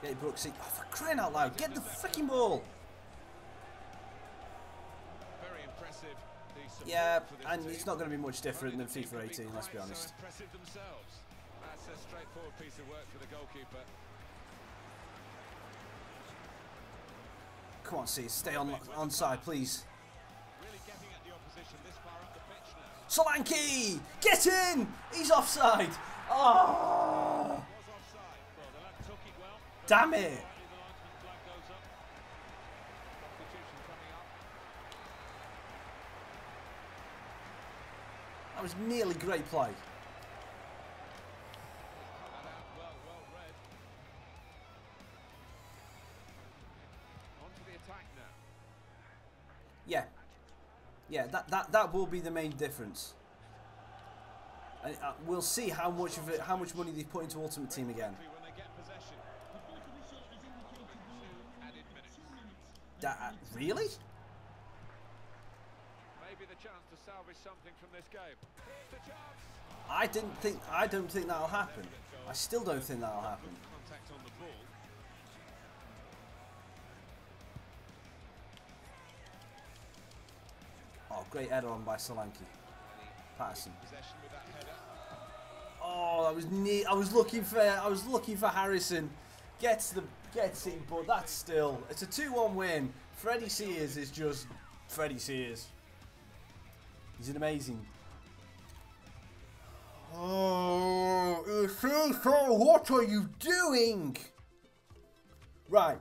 Yeah, Brooksy. Oh, for crying out loud, get the freaking ball. Very impressive. The support Yeah, for this and team. it's not going to be much different than FIFA 18, let's be Quite so honest. impressive themselves. That's a straightforward piece of work for the goalkeeper. Come on, see, stay on side, please. Really getting at the opposition this far up the pitch now. Solanke! Get in! He's offside! Oh! Was offside. Well, the lad took it well. Damn it! Rightly, the linesman flag goes up. Substitution coming up. That was nearly great play. Cut that out, well read. On to the attack now. Yeah. Yeah, that will be the main difference. And we'll see how much of it, how much money they put into Ultimate Team again. When they get possession. The first official has indicated the Added minutes. 2 minutes. Really? Maybe the chance to salvage something from this game. Here's the chance. I don't think that'll happen. I still don't think that'll happen. Contact on the ball. Oh, great header on by Solanke. Patterson. Possession with that header. Oh, that was neat. I was looking for Harrison. Gets it, but that's still, it's a 2-1 win. Freddie Sears is just Freddie Sears. He's an amazing. Oh, FIFA, what are you doing? Right.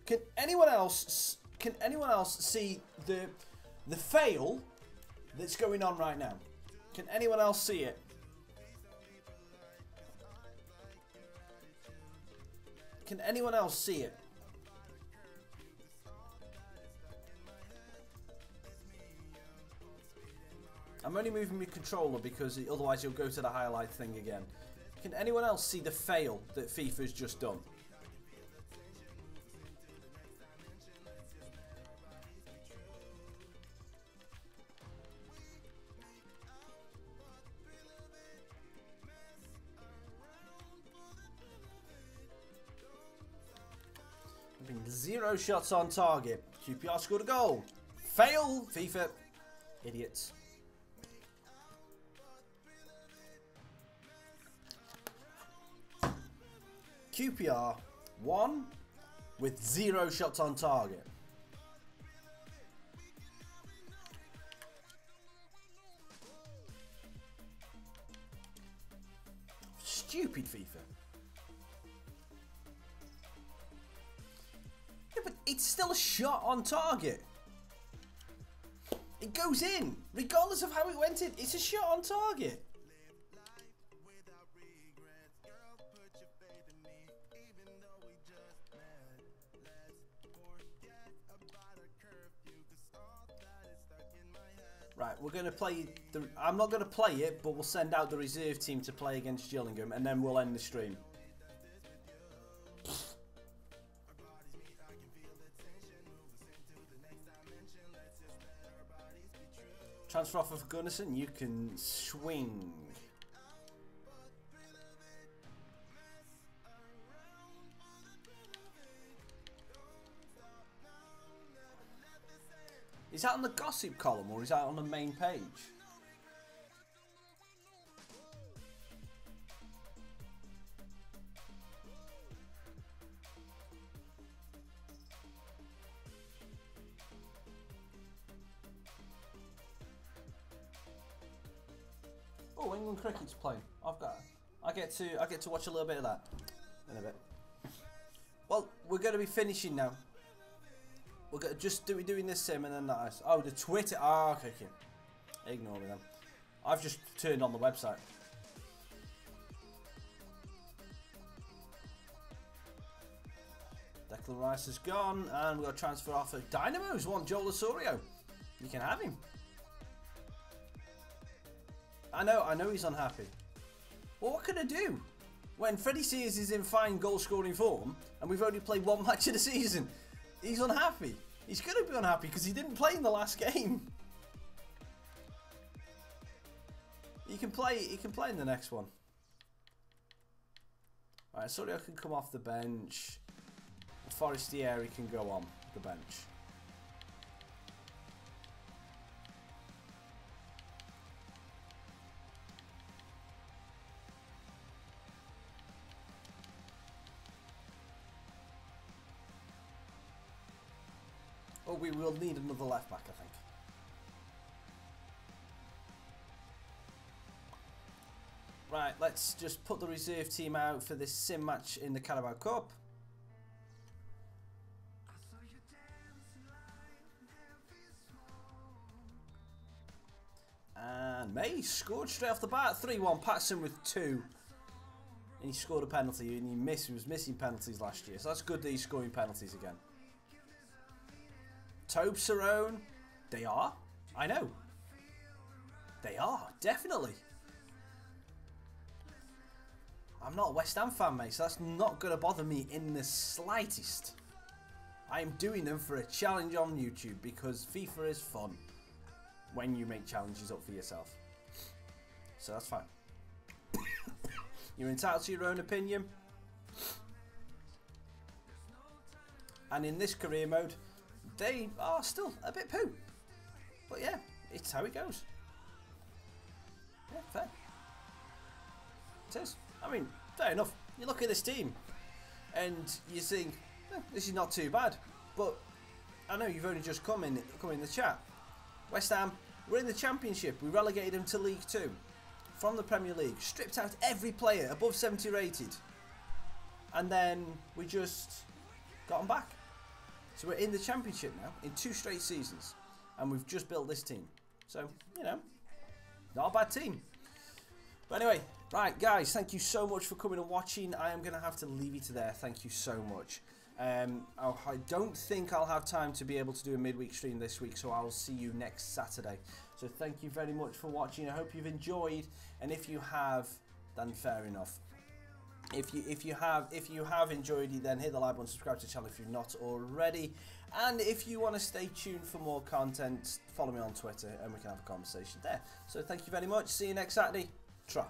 Can anyone else see the fail that's going on right now? Can anyone else see it? Can anyone else see it? I'm only moving my controller because otherwise you'll go to the highlight thing again. Can anyone else see the fail that FIFA's just done? Zero shots on target. QPR scored a goal. Fail, FIFA. Idiots. QPR won with 0 shots on target. Stupid FIFA. Yeah, but it's still a shot on target. It goes in, regardless of how it went in. It's a shot on target. Right, we're going to play I'm not going to play it, but we'll send out the reserve team to play against Gillingham, and then we'll end the stream. Transfer offer for Gunnarsson, you can swing. Is that on the gossip column or is that on the main page? Oh, England cricket's playing. I get to watch a little bit of that in a bit. Well, we're going to be finishing now. We're doing this sim and then that. Oh, the Twitter. Ah, okay. Ignore me then. I've just turned on the website. Declan Rice is gone, and we've got to transfer off at Dynamos. Want Joel Osorio. You can have him. I know he's unhappy. Well, what can I do? When Freddie Sears is in fine goal-scoring form, and we've only played one match of the season, he's unhappy. He's going to be unhappy because he didn't play in the last game. He can play in the next one. Alright, Osorio can come off the bench. Forestieri can go on the bench. Oh, we will need another left back, I think. Right, let's just put the reserve team out for this sim match in the Carabao Cup. And May scored straight off the bat. 3-1. Patson with 2. And he scored a penalty, and he was missing penalties last year. So that's good that he's scoring penalties again. Tobe Cerrone. They are. I know. They are. Definitely. I'm not a West Ham fan, mate, so that's not going to bother me in the slightest. I am doing them for a challenge on YouTube because FIFA is fun when you make challenges up for yourself. So that's fine. You're entitled to your own opinion. And in this career mode, they are still a bit poo. But yeah, it's how it goes. Yeah, fair. It is. I mean, fair enough. You look at this team and you think, this is not too bad. But I know you've only just come in the chat. West Ham, we're in the Championship. We relegated them to League 2 from the Premier League. Stripped out every player above 70 rated. And then we just got them back. So we're in the Championship now in 2 straight seasons. And we've just built this team. So, you know, not a bad team. But anyway, right, guys, thank you so much for coming and watching. I am going to have to leave you to there. Thank you so much. I don't think I'll have time to be able to do a midweek stream this week, so I'll see you next Saturday. So thank you very much for watching. I hope you've enjoyed, and if you have, then fair enough. If you have enjoyed it, then hit the like button, subscribe to the channel if you're not already, and if you want to stay tuned for more content, follow me on Twitter and we can have a conversation there. So thank you very much. See you next Saturday. Try.